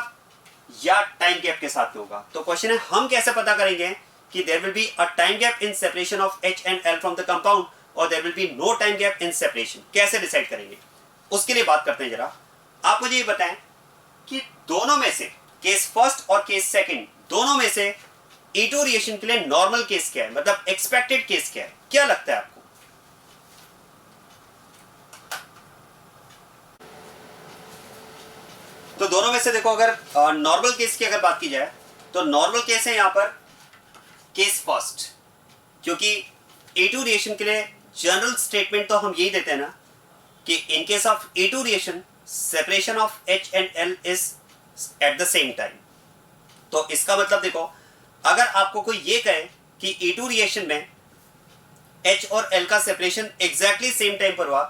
या टाइम गैप के साथ होगा। तो क्वेश्चन है हम कैसे पता करेंगे कि there will be a time gap in separation of H and L from the compound और there will be no time gap in separation, कैसे डिसाइड करेंगे? उसके लिए बात करते हैं। जरा आप मुझे ये बताएं कि दोनों में से केस फर्स्ट और केस सेकंड दोनों में से E2 रिएक्शन के लिए नॉर्मल केस क्या है, मतलब एक्सपेक्टेड केस क्या है? क्या लगता है आपको? तो दोनों में से देखो अगर नॉर्मल केस की अगर बात की जाए तो नॉर्मल केस है यहां पर केस फर्स्ट, क्योंकि E2 रिएक्शन के लिए जनरल स्टेटमेंट तो हम यही देते हैं ना कि इन case of E2 reaction separation of H and L is at the same time. तो इसका मतलब देखो अगर आपको कोई ये कहे कि E2 रिएक्शन में H और L का सेपरेशन एग्जैक्टली सेम टाइम पर हुआ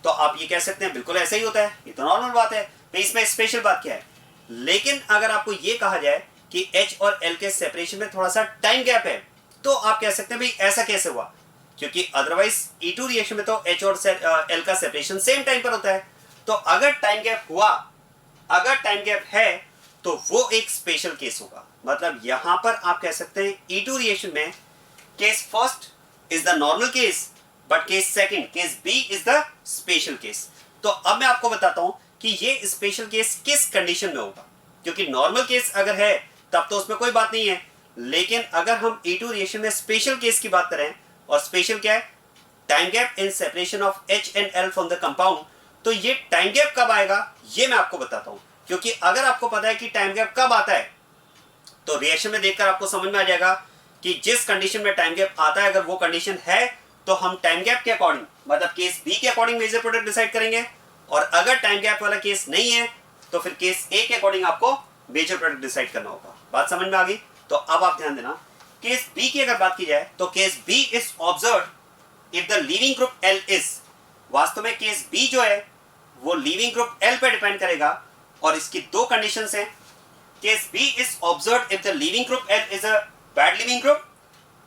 तो आप ये कह सकते हैं बिल्कुल ऐसा ही होता है, ये तो नॉर्मल बात है, तो इसमें स्पेशल बात क्या है? लेकिन अगर आपको ये कहा जाए कि H और L के सेपरेशन में थोड़ा सा टाइम गैप है तो आप कह सकते हैं भाई ऐसा कैसे हुआ, क्योंकि अदरवाइज E2 रिएक्शन में तो H और L का सेपरेशन सेम टाइम पर होता है। तो अगर टाइम गैप हुआ, अगर टाइम गैप है तो वो एक स्पेशल केस होगा। मतलब यहां पर आप कह सकते हैं E2 रिएक्शन में case first is the normal case but case second case B is the special case. तो अब मैं आपको बताता हूं कि ये स्पेशल केस किस कंडीशन में होगा, क्योंकि नॉर्मल केस अगर है तब तो उसमें कोई बात नहीं है, लेकिन अगर हम E2 रिएक्शन में स्पेशल केस की बात करें, और स्पेशल क्या है? Time gap in separation of H and L from the compound. तो ये टाइम गैप कब आएगा ये मैं आपको बताता हूं, क्योंकि अगर आपको पता है कि टाइम गैप कब आता है तो रिएक्शन में देखकर आपको समझ में आ जाएगा कि जिस कंडीशन में टाइम गैप आता है अगर वो कंडीशन है तो हम टाइम गैप के अकॉर्डिंग मतलब केस बी के अकॉर्डिंग मेजर प्रोडक्ट डिसाइड करेंगे, और अगर टाइम गैप वाला केस नहीं है तो फिर केस ए के अकॉर्डिंग आपको मेजर प्रोडक्ट डिसाइड करना होगा। बात समझ में आ गई? तो अब आप ध्यान देना, केस बी की अगर बात की जाए तो case B is observed if the leaving group L is, वास्तव में केस बी जो है वो लीविंग ग्रुप एल पे डिपेंड करेगा, और इसकी दो कंडीशंस हैं। Case B is observed if the leaving group L is a bad leaving group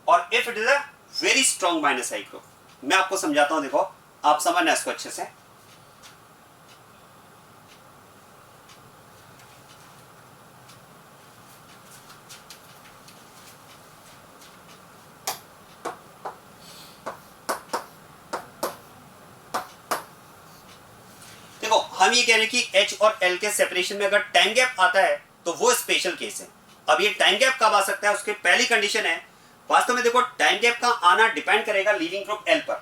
और if it is a very strong minus I group. मैं आपको समझाता हूं, देखो आप समझना इसको अच्छे से। हम ये कह रहे हैं कि H और L के सेपरेशन में अगर टाइम गैप आता है तो वो स्पेशल केस है। अब ये टाइम गैप कब आ सकता है, उसकी पहली कंडीशन है, वास्तव में देखो टाइम गैप का आना डिपेंड करेगा लीविंग ग्रुप L पर,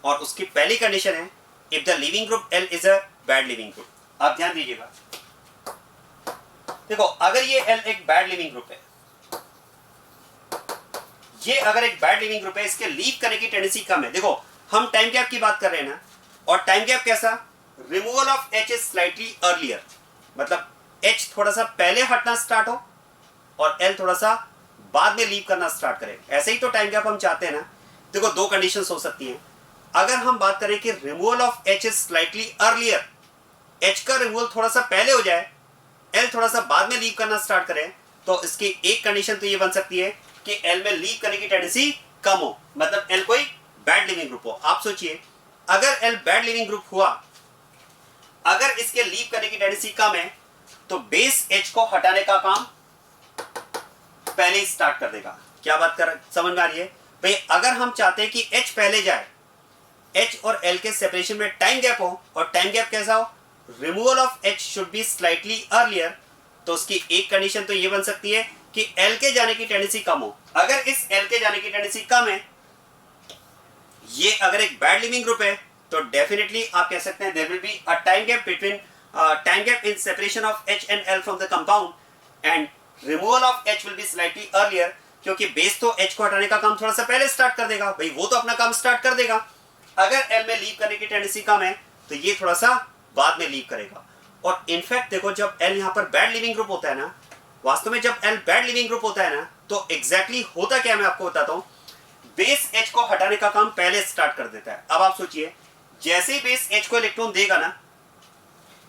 और उसकी पहली कंडीशन है if the leaving group L is a bad leaving group. आप ध्यान दीजिएगा, देखो अगर ये L एक बैड लीविंग ग्रुप है, ये अगर एक बैड लीविंग ग्रुप है, इसके लीव करने की टेंडेंसी कम है। देखो हम टाइम गैप की बात कर रहे हैं ना, और टाइम गैप कैसा, removal of H is slightly earlier, मतलब H थोड़ा सा पहले हटना स्टार्ट हो और L थोड़ा सा बाद में लीव करना स्टार्ट करे, ऐसे ही तो टाइम गैप हम चाहते हैं ना। देखो दो कंडीशंस हो सकती हैं। अगर हम बात करें कि removal of H is slightly earlier, H का रिमूवल थोड़ा सा पहले हो जाए, L थोड़ा सा बाद में लीव करना स्टार्ट करे, तो इसकी एक कंडीशन तो ये बन सकती है कि L में लीव करने की टेंडेंसी कम हो, मतलब L कोई बैड लिविंग ग्रुप हो। आप सोचिए अगर L बैड लिविंग ग्रुप हुआ, अगर इसके लीव करने की टेंडेंसी कम है, तो बेस H को हटाने का काम पहले ही स्टार्ट कर देगा। क्या बात कर समझ में आ रही है भाई? अगर हम चाहते हैं कि H पहले जाए, H और L के सेपरेशन में टाइम गैप हो, और टाइम गैप कैसा हो, removal of H should be slightly earlier, तो उसकी एक कंडीशन तो ये बन सकती है कि L के जाने की टेंडेंसी कम हो। अगर इस L के जाने की टेंडेंसी कम है, ये अगर एक बैड लिविंग ग्रुप है, तो डेफिनेटली आप कह सकते हैं there will be a time gap between time gap in separation of H and L from the compound, and removal of H will be slightly earlier, क्योंकि बेस तो H को हटाने का काम थोड़ा सा पहले स्टार्ट कर देगा भाई, वो तो अपना काम स्टार्ट कर देगा। अगर L में लीव करने की टेंडेंसी कम है, तो ये थोड़ा सा बाद में लीव करेगा। और इनफैक्ट देखो जब L यहाँ पर बैड लिविंग ग्रुप होता है ना, वास्तव में जब L बैड लिविंग ग्रुप होता है ना, तो एग्जैक्टली होता क्या मैं आपको बताता हूँ, बेस H को हटाने का काम पहले स्टार्ट कर देता है। अब आप सोचिए जैसे ही बेस H को इलेक्ट्रॉन देगा ना,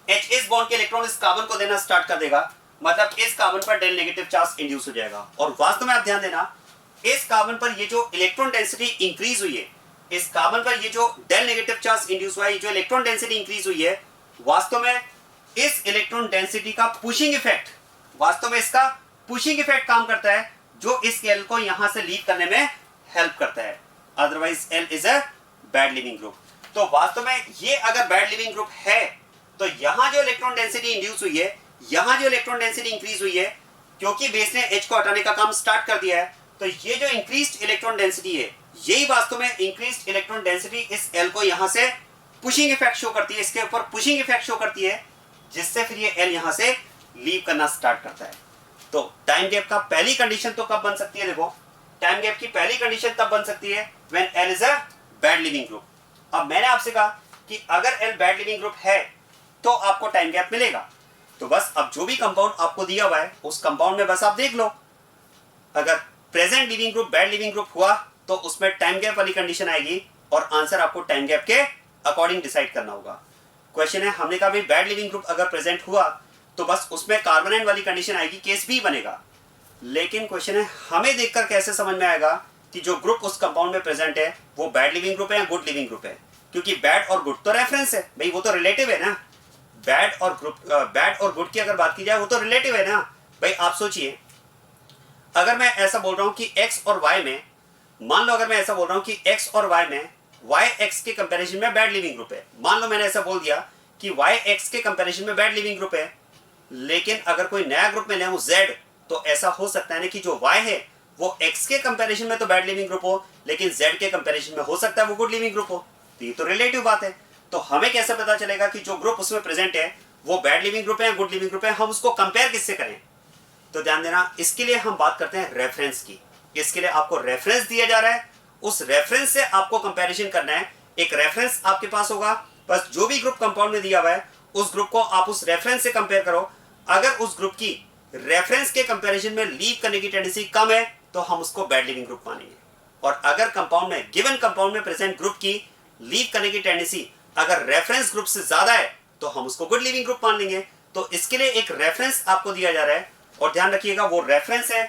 H इस बॉन्ड के इलेक्ट्रॉन इस कार्बन को देना स्टार्ट कर देगा, मतलब इस कार्बन पर डेल नेगेटिव चार्ज इंड्यूस हो जाएगा। और वास्तव में आप ध्यान देना, इस कार्बन पर ये जो इलेक्ट्रॉन डेंसिटी इंक्रीज हुई है, इस कार्बन पर ये जो डेल नेगेटिव चार्ज इंड्यूस हुआ है, ये जो इलेक्ट्रॉन डेंसिटी इंक्रीज हुई है, वास्तव में इस इलेक्ट्रॉन डेंसिटी का पुशिंग इफेक्ट, वास्तव में इसका पुशिंग इफेक्ट काम करता है, जो इस L को यहां से लीव करने में हेल्प करता है। Otherwise L is a bad leaving group. तो वास्तव में ये अगर बैड लिविंग ग्रुप है, तो यहां जो इलेक्ट्रॉन डेंसिटी इंड्यूस हुई है, यहां जो इलेक्ट्रॉन डेंसिटी इंक्रीज हुई है, क्योंकि बेस ने H को हटाने का काम स्टार्ट कर दिया है, तो ये जो इंक्रीज्ड इलेक्ट्रॉन डेंसिटी है, यही वास्तव में इंक्रीज्ड इलेक्ट्रॉन डेंसिटी इस L को यहां से पुशिंग इफेक्ट शो करती है, इसके ऊपर पुशिंग इफेक्ट शो करती है, जिससे फिर ये L यहां से लीव करना स्टार्ट करता है। तो टाइम गैप का पहली कंडीशन तो कब बन सकती है, देखो टाइम गैप की पहली कंडीशन तब बन सकती है when L is a bad leaving group. अब मैंने आपसे कहा कि अगर L बैड लिविंग ग्रुप है तो आपको टाइम गैप मिलेगा। तो बस अब जो भी कंपाउंड आपको दिया हुआ है, उस कंपाउंड में बस आप देख लो, अगर present living group bad leaving group हुआ तो उसमें टाइम गैप वाली कंडीशन आएगी, और आंसर आपको टाइम गैप के अकॉर्डिंग डिसाइड करना होगा। क्वेश्चन है, हमने कहा भाई बैड लिविंग ग्रुप अगर प्रेजेंट हुआ तो बस उसमें कार्बोनाइन वाली कंडीशन आएगी, केस बी बनेगा। लेकिन क्वेश्चन है, हमें देखकर कैसे समझ में आएगा कि जो ग्रुप उस कंपाउंड में प्रेजेंट है वो बैड लिविंग ग्रुप है या गुड लिविंग ग्रुप है? क्योंकि बैड और गुड तो रेफरेंस है भाई, वो तो रिलेटिव है ना। बैड और गुड की अगर बात की जाए वो तो रिलेटिव है ना भाई। आप सोचिए, अगर मैं ऐसा बोल रहा हूं कि x और y में, मान लो अगर मैं ऐसा बोल रहा हूं कि x और y में y x के कंपैरिजन में बैड लिविंग ग्रुप है, मान लो मैंने ऐसा बोल दिया कि y x के कंपैरिजन में बैड लिविंग ग्रुप है, लेकिन अगर कोई नया ग्रुप में ले आऊं z, तो ऐसा हो सकता है ना कि जो y है वो x के कंपैरिजन में तो बैड लिविंग ग्रुप हो, लेकिन z के कंपैरिजन में हो सकता है वो गुड लिविंग ग्रुप हो। तो ये तो रिलेटिव बात है। तो हमें कैसे पता चलेगा कि जो ग्रुप उसमें प्रेजेंट है वो बैड लिविंग ग्रुप है या गुड लिविंग ग्रुप है? हम उसको कंपेयर किससे करें? तो ध्यान देना, इसके लिए हम बात करते हैं रेफरेंस की। इसके लिए आपको रेफरेंस दिया जा रहा है, उस रेफरेंस से आपको कंपैरिजन करना है। एक रेफरेंस आपके पास होगा, बस जो भी ग्रुप कंपाउंड में दिया हुआ है उस ग्रुप को आप उस रेफरेंस से कंपेयर करो। अगर उस ग्रुप की रेफरेंस के कंपैरिजन में लीव करने की टेंडेंसी कम है तो हम उसको बैड लिविंग ग्रुप मानेंगे, और अगर कंपाउंड में, गिवन कंपाउंड में प्रेजेंट ग्रुप की लीव करने की टेंडेंसी अगर रेफरेंस ग्रुप से ज्यादा है तो हम उसको गुड लिविंग ग्रुप मान लेंगे। तो इसके लिए एक रेफरेंस आपको दिया जा रहा है, और ध्यान रखिएगा वो रेफरेंस है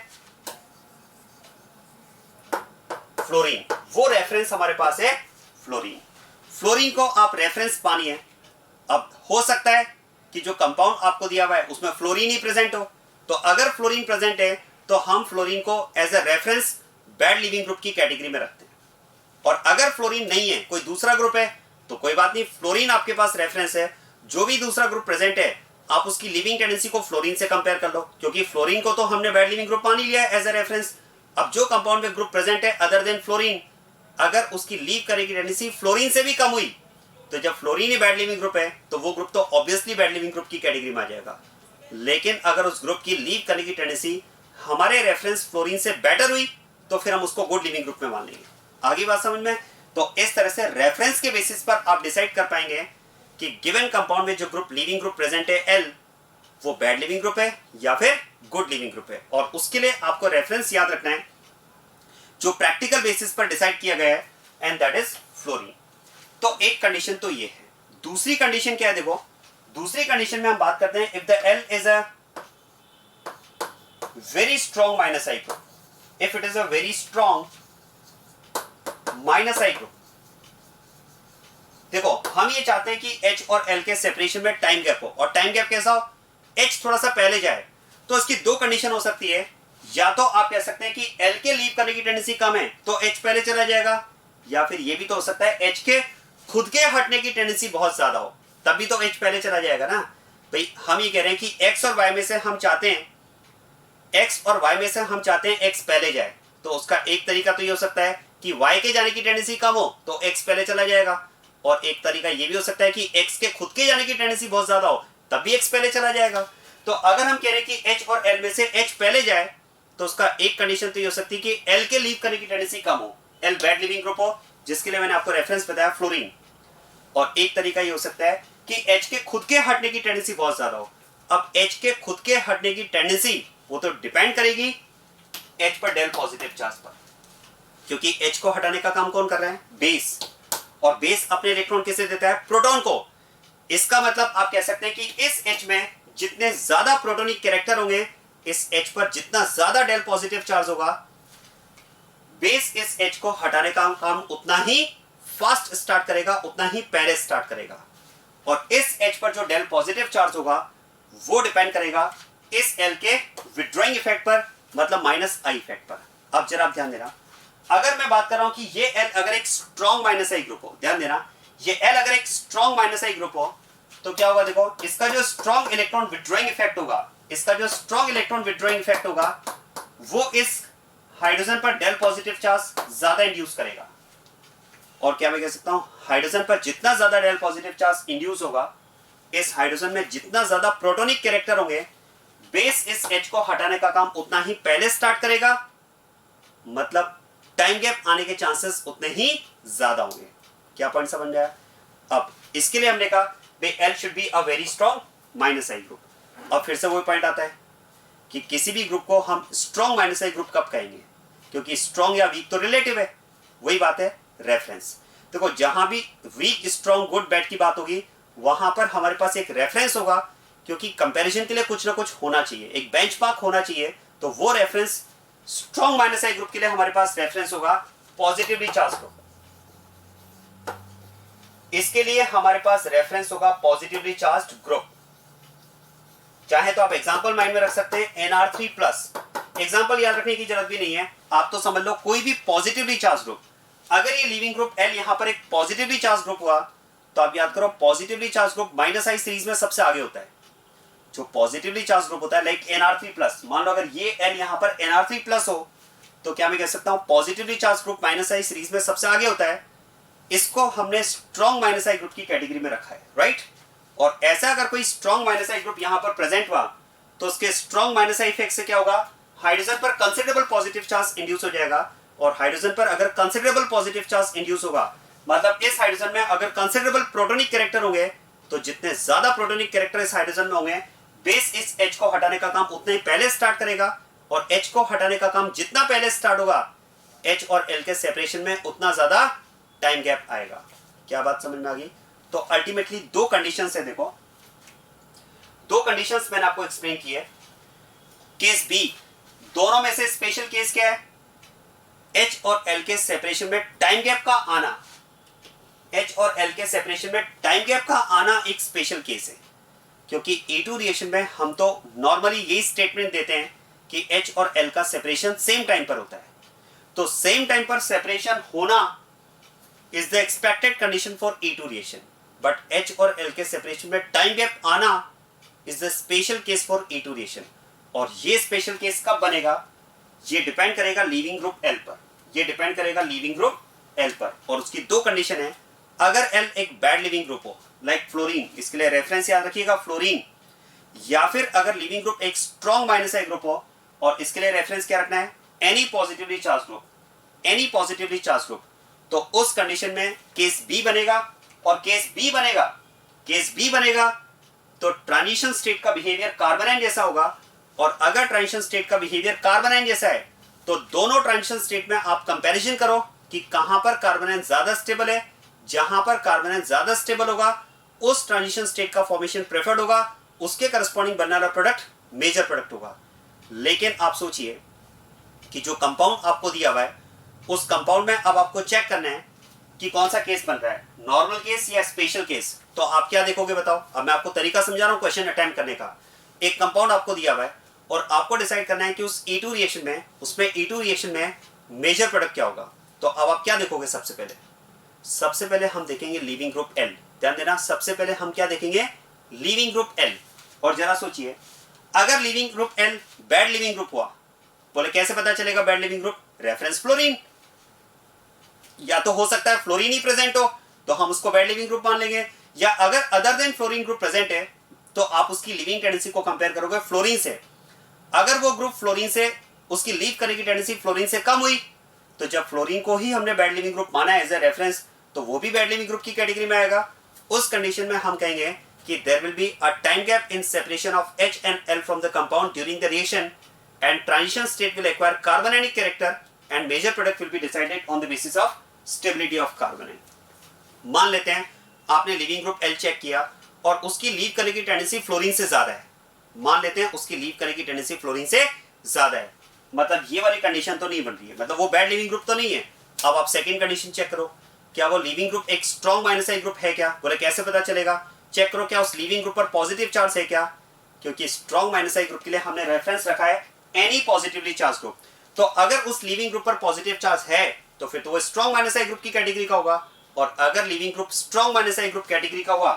फ्लोरीन। वो रेफरेंस हमारे पास है फ्लोरीन। फ्लोरीन को आप रेफरेंस मानिए। अब हो सकता है कि जो कंपाउंड आपको दिया हुआ है उसमें फ्लोरीन ही प्रेजेंट हो, तो अगर फ्लोरीन प्रेजेंट है तो हम फ्लोरीन को as a reference bad leaving group की कैटेगरी में रखते हैं। और अगर फ्लोरीन नहीं है, कोई दूसरा ग्रुप है, तो कोई बात नहीं, फ्लोरीन आपके पास रेफरेंस है, जो भी दूसरा ग्रुप प्रेजेंट है आप उसकी लीविंग टेंडेंसी को फ्लोरीन से कंपेयर कर लो, क्योंकि फ्लोरीन को तो हमने बैड लीविंग ग्रुप मान ही लिया है एज ए रेफरेंस। अब जो कंपाउंड में ग्रुप प्रेजेंट है अदर देन फ्लोरीन, अगर उसकी लीव करने की टेंडेंसी फ्लोरीन से भी कम हुई तो जब फ्लोरीन ही बैड लीविंग ग्रुप है तो वो ग्रुप तो ऑब्वियसली बैड लीविंग ग्रुप की कैटेगरी में आ जाएगा। लेकिन अगर उस ग्रुप की लीव करने की टेंडेंसी हमारे रेफरेंस फ्लोरीन से बेटर हुई तो फिर हम उसको गुड लीविंग ग्रुप में मान लेंगे। आगे बात समझ में? तो इस तरह से रेफरेंस के बेसिस पर आप डिसाइड कर पाएंगे कि गिवन कंपाउंड में जो ग्रुप लीविंग ग्रुप प्रेजेंट है एल, वो बैड लीविंग ग्रुप है या फिर गुड लीविंग ग्रुप है। और उसके लिए आपको रेफरेंस याद रखना है जो प्रैक्टिकल बेसिस पर डिसाइड किया गया है, एंड दैट इज फ्लोरीन। तो एक कंडीशन तो ये है। दूसरी कंडीशन क्या है? देखो, दूसरी कंडीशन में हम बात करते हैं if the L is a very strong minus I group, if it is a very strong minus I group. देखो, हम ये चाहते हैं कि H और L के सेपरेशन में टाइम गैप हो, और टाइम गैप कैसा हो? H थोड़ा सा पहले जाए। तो इसकी दो कंडीशन हो सकती है, या तो आप कह सकते हैं कि L के लीव करने की टेंडेंसी कम है तो H पहले चला जाएगा, या फिर ये भी तो हो सकता है H के खुद के हटने की टेंडेंसी बहुत ज्यादा हो, तभी तो H पहले चला जाएगा ना भाई। हम ये कह रहे हैं कि X और Y में से हम चाहते हैं, X और Y में से हम चाहते हैं X पहले जाए, तो उसका एक तरीका तो ये हो सकता है कि Y के जाने की टेंडेंसी कम हो तो X पहले चला जाएगा, और एक तरीका ये भी हो सकता है कि X के खुद के जाने की टेंडेंसी बहुत ज्यादा हो तब भी X पहले चला जाएगा। तो अगर हम कह रहे हैं कि H और L में से H पहले जाए तो उसका एक कंडीशन तो ये हो सकती है कि L के लीव करने की टेंडेंसी कम हो, L बैड लीविंग ग्रुप हो, जिसके लिए मैंने आपको रेफरेंस बताया फ्लोरीन। और एक तरीका ये हो सकता है कि H के खुद के हटने की टेंडेंसी बहुत ज्यादा हो। अब H के खुद के हटने की टेंडेंसी वो तो डिपेंड करेगी H पर डेल पॉजिटिव चार्ज पर, क्योंकि H को हटाने का काम कौन कर रहा है? बेस, और बेस अपने इलेक्ट्रॉन किसे देता है? प्रोटॉन को। इसका मतलब आप कह सकते हैं कि इस H में जितने ज्यादा प्रोटोनिक कैरेक्टर होंगे, इस H पर जितना ज्यादा डेल पॉजिटिव चार्ज होगा, बेस इस H को हटाने का काम उतना ही फास्ट स्टार्ट करेगा, उतना ही पहले स्टार्ट करेगा। और इस H पर जो डेल पॉजिटिव चार्ज होगा वो डिपेंड करेगा इस L के विड्रॉइंग इफेक्ट पर, मतलब माइनस आई इफेक्ट पर। अब जरा आप ध्यान देना, अगर मैं बात कर रहा हूं कि ये L अगर एक स्ट्रॉन्ग माइनस आई ग्रुप हो, ध्यान देना, ये L अगर एक स्ट्रॉन्ग माइनस आई ग्रुप हो तो क्या होगा? देखो, इसका जो स्ट्रॉन्ग इलेक्ट्रॉन विड्रॉइंग इफेक्ट होगा, इसका जो स्ट्रॉन्ग इलेक्ट्रॉन विड्रॉइंग इफेक्ट होगा वो इस हाइड्रोजन पर डेल पॉजिटिव चार्ज ज्यादा इंड्यूस करेगा। और क्या मैं कह सकता हूं, हाइड्रोजन पर जितना ज्यादा डेल पॉजिटिव चार्ज इंड्यूस होगा, इस हाइड्रोजन में जितना ज्यादा प्रोटोनिक कैरेक्टर होंगे, बेस इस H को हटाने का काम उतना ही पहले स्टार्ट करेगा, मतलब टाइम गैप आने के चांसेस उतने ही ज्यादा होंगे। क्या पॉइंट समझ आया? अब इसके लिए हमने कहा भाई L should be a very strong minus I group. अब फिर से वही पॉइंट आता है कि किसी भी ग्रुप को हम स्ट्रॉन्ग माइनस आई ग्रुप कब कहेंगे, क्योंकि स्ट्रॉन्ग या वीक तो रिलेटिव है। वही बात है रेफरेंस। देखो, जहां भी वीक स्ट्रॉन्ग गुड बैड की बात होगी वहां पर हमारे पास एक रेफरेंस होगा, क्योंकि कंपैरिजन के लिए कुछ ना कुछ होना चाहिए, एक बेंचमार्क होना चाहिए। तो वो reference strong minus I group के लिए हमारे पास रेफरेंस होगा पॉजिटिवली चार्ज ग्रुप। इसके लिए हमारे पास रेफरेंस होगा पॉजिटिवली चार्ज्ड ग्रुप। चाहे तो आप एग्जांपल माइंड में रख सकते हैं Nr3+। एग्जांपल याद रखने की जरूरत भी नहीं है, आप तो समझ लो कोई भी पॉजिटिवली चार्ज ग्रुप। अगर ये लीविंग ग्रुप L यहां पर एक पॉजिटिवली चार्ज ग्रुप हुआ तो आप याद करो पॉजिटिवली चार्ज ग्रुप माइनस आई सीरीज में सबसे आगे होता है। जो पॉजिटिवली चार्ज ग्रुप होता है लाइक Nr3+, मान लो अगर ये L यहां पर Nr3+ हो तो क्या मैं कह सकता हूं पॉजिटिवली चार्ज ग्रुप माइनस आई सीरीज में सबसे आगे होता है। इसको हमने स्ट्रॉन्ग माइनस आई ग्रुप की कैटेगरी में रखा है, राइट। और ऐसा अगर कोई स्ट्रॉन्ग माइनस आई ग्रुप यहां पर प्रेजेंट हुआ तो उसके स्ट्रॉन्ग माइनस आई इफेक्ट से क्या होगा, हाइड्रोजन पर कंसिडरेबल पॉजिटिव चार्ज इंड्यूस हो जाएगा। और हाइड्रोजन पर अगर कंसिडरेबल पॉजिटिव चार्ज इंड्यूस होगा, मतलब इस हाइड्रोजन में अगर कंसिडरेबल प्रोटोनिक कैरेक्टर होंगे, तो जितने ज्यादा प्रोटोनिक कैरेक्टर इस हाइड्रोजन में होंगे, बेस इस H को हटाने का काम उतना ही पहले स्टार्ट करेगा। और H को हटाने का काम जितना पहले स्टार्ट होगा, H और L के सेपरेशन में उतना ज्यादा टाइम गैप आएगा। क्या बात समझ में आ गई? तो अल्टीमेटली दो कंडीशंस है। देखो, दो कंडीशंस मैंने आपको एक्सप्लेन की है। केस बी, दोनों में से स्पेशल केस क्या है? H और L के सेपरेशन में टाइम गैप का आना। H और L के सेपरेशन में टाइम गैप का आना एक स्पेशल केस है, क्योंकि E2 रिएक्शन में हम तो नॉर्मली यही स्टेटमेंट देते हैं कि H और L का सेपरेशन सेम टाइम पर होता है। तो सेम टाइम पर सेपरेशन होना is the expected condition for E2 reaction. But H और L के सेपरेशन में टाइम गैप आना is the special case for E2 reaction. और ये स्पेशल केस कब बनेगा, ये डिपेंड करेगा लीविंग ग्रुप L पर, ये डिपेंड करेगा लीविंग ग्रुप L पर। और उसकी दो कंडीशन है, अगर L एक बैड लिविंग ग्रुप हो लाइक फ्लोरीन, इसके लिए रेफरेंस याद रखिएगा फ्लोरीन, या फिर अगर लिविंग ग्रुप एक स्ट्रॉन्ग माइनस आई ग्रुप हो, और इसके लिए रेफरेंस क्या रखना है, any positively charge group, any positively charge group, तो उस कंडीशन में केस बी बनेगा। और केस बी बनेगा, केस बी बनेगा तो ट्रांजिशन स्टेट का बिहेवियर कार्बोनाइन जैसा होगा। और अगर ट्रांजिशन स्टेट का बिहेवियर कार्बोनाइन जैसा है तो दोनों ट्रांजिशन स्टेट में आप कंपैरिजन करो कि कहां पर कार्बोनाइन ज्यादा स्टेबल है। जहां पर कार्बोनाइन ज्यादा स्टेबल होगा उस ट्रांजिशन स्टेट का फॉर्मेशन प्रेफर्ड होगा, उसके करस्पॉन्डिंग बनने वाला प्रोडक्ट मेजर प्रोडक्ट होगा। लेकिन आप सोचिए कि जो कंपाउंड आपको दिया हुआ है उस कंपाउंड में अब आपको चेक करना है कि कौन सा केस बन रहा है, नॉर्मल केस या स्पेशल केस। तो आप क्या देखोगे बताओ, अब मैं आपको तरीका समझा रहा हूं क्वेश्चन अटेम्प्ट करने का। एक कंपाउंड आपको दिया हुआ है और आपको डिसाइड करना है कि उस E2 रिएक्शन में, उसमें E2 रिएक्शन में मेजर प्रोडक्ट क्या होगा। तो अब आप क्या देखोगे, सबसे पहले हम देखेंगे लीविंग ग्रुप L। ध्यान देना, सबसे पहले हम क्या देखेंगे, लीविंग ग्रुप L। और जरा सोचिए, अगर leaving group L bad leaving group हुआ, बोले कैसे पता चलेगा bad leaving group, reference fluorine, या तो हो सकता है फ्लोरीन ही प्रेजेंट हो तो हम उसको बैड लिविंग ग्रुप मान लेंगे, या अगर other than fluorine group present है तो आप उसकी लिविंग टेंडेंसी को कंपेयर करोगे फ्लोरीन से। अगर वो ग्रुप फ्लोरीन से, उसकी लीव करने की टेंडेंसी फ्लोरीन से कम हुई, तो जब फ्लोरीन को ही हमने बैड लिविंग ग्रुप माना एज ए रेफरेंस तो वो भी बैड लिविंग ग्रुप की कैटेगरी में आएगा। उस कंडीशन में हम कहेंगे कि there will be a time gap in separation of H and L from the compound during the reaction and transition state will acquire carbanionic character and major product will be decided on the basis of stability of carbanion। मान लेते हैं आपने living group L check किया और उसकी leave करने की tendency fluorine से ज्यादा है, मान लेते हैं उसकी लीव करने की टेंडेंसी फ्लोरीन से ज्यादा है, मतलब ये वाली कंडीशन तो नहीं बन रही है, मतलब वो बैड लिविंग ग्रुप तो नहीं है। अब आप सेकंड कंडीशन चेक करो, क्या वो लिविंग ग्रुप एक स्ट्रॉन्ग माइनस आई ग्रुप है क्या, बोले कैसे पता चलेगा, चेक करो क्या उस लिविंग ग्रुप पर पॉजिटिव चार्ज है क्या, क्योंकि स्ट्रॉन्ग माइनस आई ग्रुप के लिए हमने रेफरेंस रखा है एनी पॉजिटिवली चार्ज ग्रुप। तो अगर उस लिविंग ग्रुप पर पॉजिटिव चार्ज है तो फिर तो वो स्ट्रॉन्ग माइनस आई ग्रुप की कैटेगरी का होगा। और अगर leaving group strong minus I group category का हुआ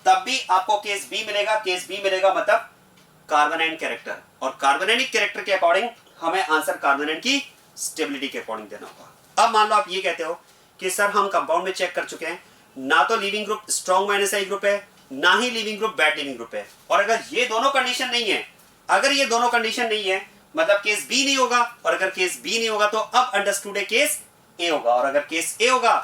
तब भी आपको केस बी मिलेगा। केस बी मिलेगा मतलब कार्बोनाइन कैरेक्टर, और कार्बोनाइनिक कैरेक्टर के अकॉर्डिंग हमें आंसर कार्बोनाइन की स्टेबिलिटी के अकॉर्डिंग देना होगा। अब मान लो आप ये कहते हो कि सर हम कंपाउंड में चेक कर चुके हैं, ना तो leaving group strong minus I group है, ना ही leaving group bad leaving group है। और अगर ये दोनों कंडीशन नहीं है, अगर ये दोनों कंडीशन नहीं है मतलब केस बी नहीं होगा, और अगर केस बी नहीं होगा तो अब अंडरस्टूड है केस ए होगा, और अगर केस ए होगा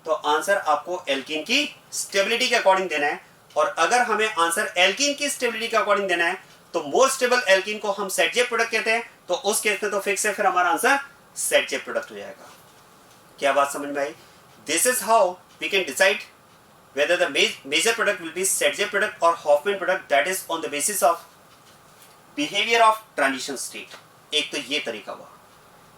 तो आंसर आपको एल्कीन की स्टेबिलिटी के अकॉर्डिंग देना है। और अगर हमें आंसर एल्कीन की स्टेबिलिटी के अकॉर्डिंग देना है तो मोर स्टेबल एल्कीन को हम सेट जेप प्रोडक्ट कहते हैं, तो उस केस में तो फिक्स है, फिर हमारा आंसर सेट जेप प्रोडक्ट हो जाएगा। क्या बात समझ में आई? This is how we can decide whether the major product will be Sedgwick product or Hoffman product, that is on the basis of behavior of transition state। एक तो ये तरीका हुआ।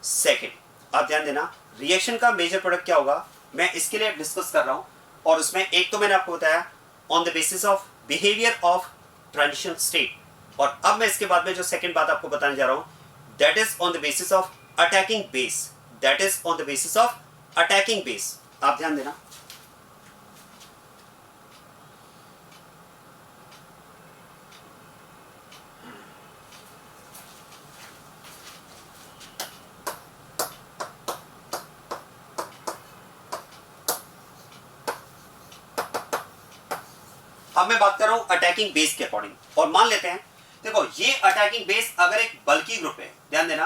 सेकंड, आप ध्यान देना, रिएक्शन का मेजर प्रोडक्ट क्या होगा मैं इसके लिए डिस्कस कर रहा हूं, और उसमें एक तो मैंने आपको बताया on the basis of behaviour of transition state, और अब मैं इसके बाद में जो सेकंड बात आपको बताने जा रहा हूं that is on the basis of attacking base, that is on the basis of attacking base. आप ध्यान देना, अब मैं बात कर रहा हूं अटैकिंग बेस के अकॉर्डिंग। और मान लेते हैं, देखो ये अटैकिंग बेस अगर एक बल्की ग्रुप है, ध्यान देना,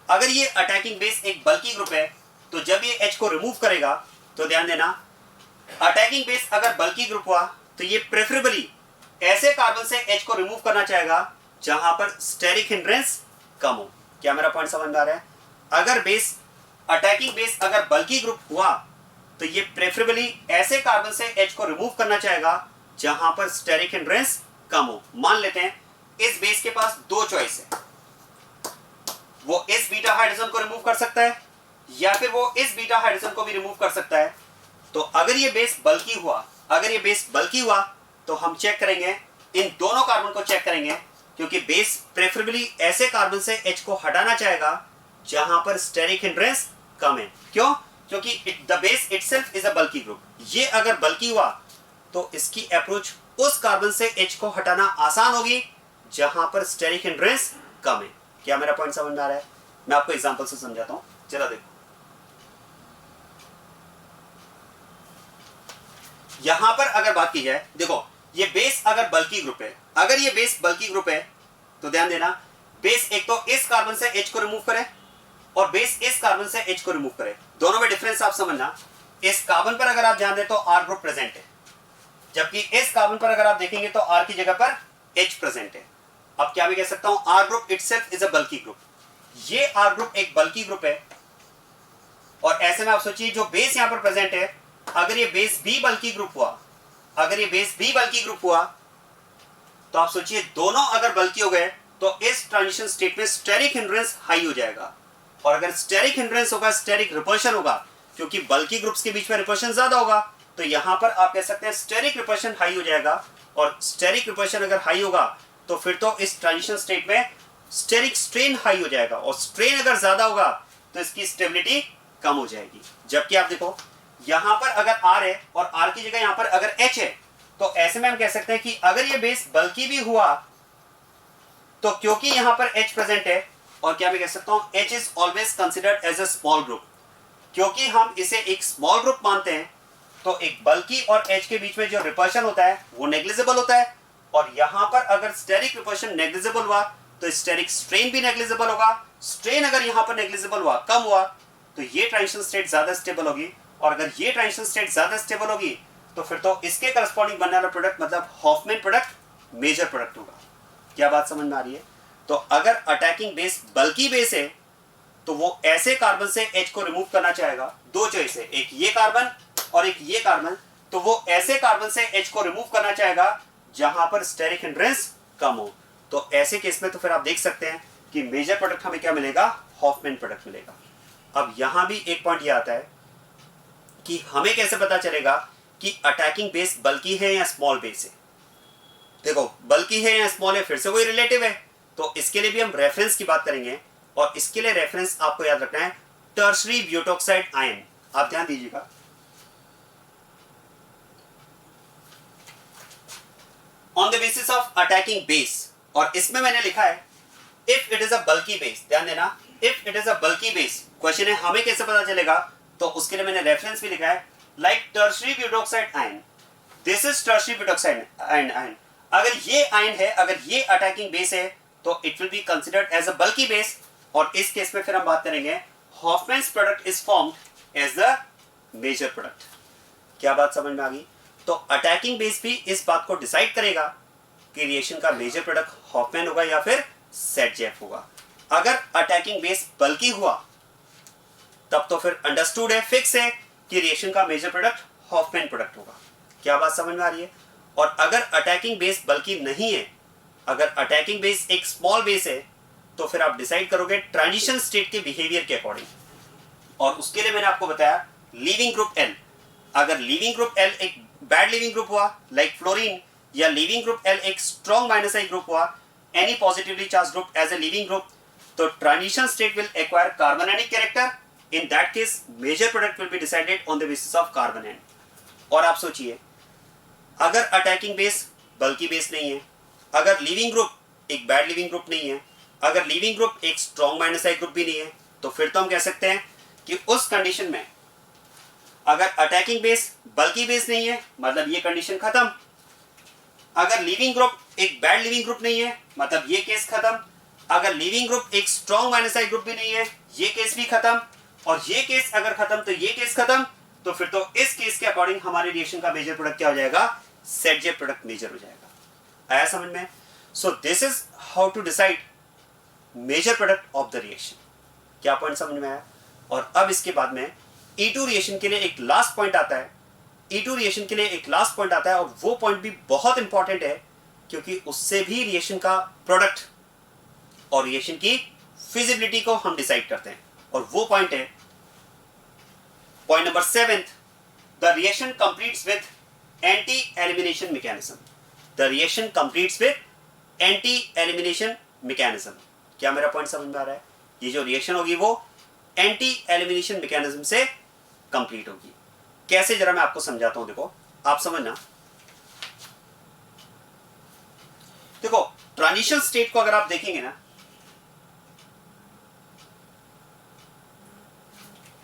अगर ये अटैकिंग बेस एक बल्की ग्रुप है तो जब ये H को रिमूव करेगा तो ध्यान देना, अटैकिंग बेस अगर बल्की ग्रुप हुआ तो ये प्रेफरेबली ऐसे कार्बन से H को रिमूव करना चाहेगा जहां पर स्टेरिक हिंड्रेंस कम हो। क्या मेरा पॉइंट समझ में आ रहा है? अगर बेस, अटैकिंग बेस अगर बल्की ग्रुप हुआ तो ये प्रेफरेबली ऐसे कार्बन से H को रिमूव करना चाहेगा जहां पर स्टेरिक हिंड्रेंस कम हो। मान लेते हैं इस बेस के पास दो चॉइस है, वो इस बीटा हाइड्रोजन को रिमूव कर सकता है या फिर वो इस बीटा हाइड्रोजन को भी रिमूव कर सकता है। तो अगर ये बेस बल्की हुआ, अगर ये बेस बल्की हुआ तो हम चेक करेंगे, इन दोनों कार्बन को चेक करेंगे, क्योंकि बेस प्रेफरेबली ऐसे कार्बन से H को हटाना चाहेगा जहां पर स्टेरिक हिंड्रेंस कम है। क्यों? क्योंकि the base itself is a bulky group. ये अगर बल्की हुआ तो इसकी अप्रोच उस कार्बन से H को हटाना आसान होगी जहां पर स्टेरिक हिंड्रेंस कम है। क्या मेरा पॉइंट समझ में आ रहा है? मैं आपको एग्जांपल से समझाता हूं, चलो देखो। यहां पर अगर बात की जाए, देखो ये बेस अगर बल्की ग्रुप है, अगर ये बेस बल्की ग्रुप है तो ध्यान देना, बेस एक तो इस कार्बन से H को रिमूव करे और बेस इस कार्बन से H को रिमूव करे, दोनों में डिफरेंस आप समझना। इस कार्बन पर अगर आप ध्यान दें तो R ग्रुप प्रेजेंट है, जबकि इस कार्बन पर अगर आप देखेंगे तो R की जगह पर H प्रेजेंट है। अब क्या मैं कह सकता हूं, R group itself is a bulky group. ये R ग्रुप एक बल्की ग्रुप है और ऐसे में आप सोचिए जो बेस यहां पर प्रेजेंट है, अगर ये बेस भी बल्की ग्रुप हुआ, अगर ये बेस भी बल्की ग्रुप हुआ तो आप सोचिए दोनों अगर बल्की हो गए तो इस ट्रांजिशन स्टेट में स्टेरिक हिंड्रेंस हाई हो जाएगा। और अगर स्टेरिक हिंड्रेंस होगा, स्टेरिक रिपल्शन होगा, क्योंकि बल्की ग्रुप्स के बीच में रिपल्शन ज्यादा होगा, तो यहां पर आप कह सकते हैं स्टेरिक रिपल्शन हाई हो जाएगा। और स्टेरिक रिपल्शन अगर हाई होगा तो फिर तो इस ट्रांजिशन स्टेट में स्टेरिक स्ट्रेन हाई हो जाएगा, और स्ट्रेन अगर ज्यादा होगा तो इसकी स्टेबिलिटी कम हो जाएगी। जबकि आप देखो यहां पर अगर R है और R की जगह यहां पर अगर H है, तो ऐसे में हम कह सकते हैं कि अगर ये बेस बल्की भी हुआ तो क्योंकि यहां पर H प्रेजेंट है, और क्या मैं कह सकता हूं H is always considered as a small group, क्योंकि हम इसे एक स्मॉल ग्रुप मानते हैं तो एक बल्की और H के बीच में जो रिपल्शन होता है वो नेग्लिजिबल होता है। और यहां पर अगर स्टेरिक रिपल्शन नेग्लिजिबल हुआ तो स्टेरिक स्ट्रेन भी नेग्लिजिबल होगा। स्ट्रेन अगर यहां पर नेग्लिजिबल हुआ, कम हुआ, तो ये ट्रांजिशन स्टेट ज्यादा स्टेबल होगी, और अगर ये ट्रांजिशन स्टेट ज्यादा स्टेबल होगी तो फिर तो इसके करस्पॉन्डिंग बनने वाला प्रोडक्ट मतलब हॉफमैन प्रोडक्ट मेजर प्रोडक्ट होगा। क्या बात समझ में आ रही है? तो अगर अटैकिंग बेस बल्की बेस है तो वो ऐसे कार्बन से H को रिमूव करना चाहेगा, दो चॉइस है, एक ये कार्बन और एक ये कार्बन, तो वो ऐसे कार्बन से H को रिमूव करना चाहेगा जहां पर स्टेरिक हिंड्रेंस कम हो। तो ऐसे केस में तो फिर आप देख सकते हैं कि मेजर प्रोडक्ट हमें क्या मिलेगा, हॉफमैन प्रोडक्ट मिलेगा। अब यहां भी एक पॉइंट ये आता है कि हमें कैसे पता चलेगा कि अटैकिंग बेस बल्की है या स्मॉल बेस है। देखो बल्की है या स्मॉल है फिर से कोई रिलेटिव है, तो इसके लिए भी हम रेफरेंस की बात करेंगे, और इसके लिए रेफरेंस आपको याद रखना है टर्शरी ब्यूटोक्साइड आयन। आप ध्यान दीजिएगा, on the basis of attacking base, और इसमें मैंने लिखा है if it is a bulky base. ध्यान देना, if it is a bulky base, question है हमें कैसे पता चलेगा, तो उसके लिए मैंने रेफरेंस भी लिखा है like tertiary butoxide ion, this is tertiary butoxide ion. अगर ये आयन है, अगर ये अटैकिंग बेस है तो it will be considered as a bulky base, और इस केस में फिर हम बात करेंगे Hofmann's product is formed as the major product. क्या बात समझ में आ गई? तो अटैकिंग बेस भी इस बात को डिसाइड करेगा कि रिएक्शन का मेजर प्रोडक्ट हॉफमैन होगा या फिर ZF होगा। अगर अटैकिंग बेस बल्की हुआ तब तो फिर अंडरस्टूड है, फिक्स है कि रिएक्शन का मेजर प्रोडक्ट हॉफमैन प्रोडक्ट होगा। क्या बात समझ में आ रही है? और अगर अटैकिंग बेस बल्की नहीं है, अगर अटैकिंग बेस एक स्मॉल बेस है, तो फिर आप डिसाइड करोगे ट्रांजिशन स्टेट के बिहेवियर के अकॉर्डिंग, और उसके लिए मैंने आपको बताया लीविंग ग्रुप L। अगर लीविंग ग्रुप L एक बैड लीविंग ग्रुप हुआ लाइक फ्लोरीन, या लीविंग ग्रुप L एक स्ट्रॉन्ग माइनस आई ग्रुप हुआ, any positively charge group as a leaving group, तो transition state will acquire carbonic character. In that case major product will be decided on the basis of carbon and. और आप सोचिए अगर attacking base बल्की base नहीं है, अगर leaving group एक bad leaving group नहीं है, अगर लीविंग ग्रुप एक स्ट्रॉन्ग माइनस आई ग्रुप भी नहीं है, तो फिर तो हम कह सकते हैं कि उस कंडीशन में अगर अटैकिंग बेस बल्की बेस नहीं है मतलब ये कंडीशन खत्म, अगर लीविंग ग्रुप एक बैड लीविंग ग्रुप नहीं है मतलब ये केस खत्म, अगर लीविंग ग्रुप एक स्ट्रॉन्ग माइनस आई ग्रुप भी नहीं है ये केस भी खत्म, और ये केस अगर खत्म तो ये केस खत्म, तो फिर तो इस केस के अकॉर्डिंग हमारे रिएक्शन का मेजर प्रोडक्ट क्या हो जाएगा, ZJ प्रोडक्ट मेजर हो जाएगा। आया समझ में? So this is how to decide major product of the reaction. क्या पॉइंट समझ में आया? और अब इसके बाद में E2 रिएक्शन के लिए एक लास्ट पॉइंट आता है, E2 रिएक्शन के लिए एक लास्ट पॉइंट आता है, और वो पॉइंट भी बहुत इंपॉर्टेंट है क्योंकि उससे भी रिएक्शन का प्रोडक्ट और रिएक्शन की फिजिबिलिटी को हम डिसाइड करते हैं, और वो पॉइंट है point number 7, the reaction completes with anti elimination mechanism. The reaction completes with anti elimination mechanism. क्या मेरा पॉइंट समझ में आ रहा है? ये जो रिएक्शन होगी वो एंटी एलिमिनेशन मैकेनिज्म से कंप्लीट होगी। कैसे, जरा मैं आपको समझाता हूं। देखो आप समझना, देखो ट्रांजिशन स्टेट को अगर आप देखेंगे ना,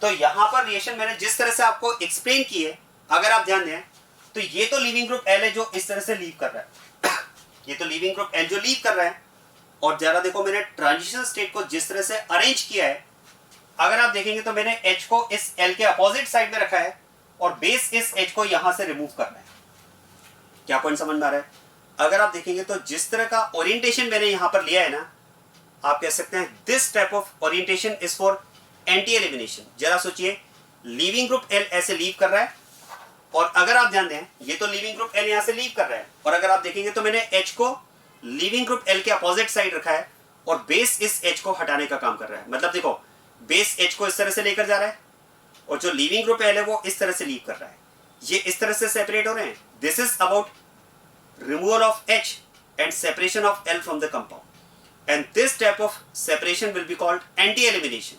तो यहां पर रिएक्शन मैंने जिस तरह से आपको एक्सप्लेन की है, अगर आप ध्यान दें तो ये तो लीविंग ग्रुप एल है जो इस तरह से लीव कर रहा है ये तो लीविंग ग्रुप एल जो लीव कर रहा है, और जरा देखो मैंने ट्रांजिशन स्टेट को जिस तरह से अरेंज किया है, अगर आप देखेंगे तो मैंने H को इस L के अपोजिट साइड में रखा है और बेस इस H को यहां से रिमूव करना है। क्या पॉइंट समझ में आ रहा है? अगर आप देखेंगे तो जिस तरह का ओरिएंटेशन मैंने यहां पर लिया है ना, आप कह सकते हैं this type of orientation is for anti elimination. जरा सोचिए, लीविंग ग्रुप L ऐसे लीव कर रहा है, और अगर आप ध्यान दें ये तो लीविंग ग्रुप L यहां से लीव कर रहा है, और अगर आप देखेंगे तो मैंने H को लीविंग ग्रुप L के अपोजिट साइड रखा है और बेस इस H को हटाने का काम कर रहा है। मतलब देखो बेस H को इस तरह से लेकर जा रहा है और जो लीविंग ग्रुप L है वो इस तरह से लीव कर रहा है, ये इस तरह से सेपरेट हो रहे हैं। This is about removal of H and separation of L from the compound, and this type of separation will be called anti elimination.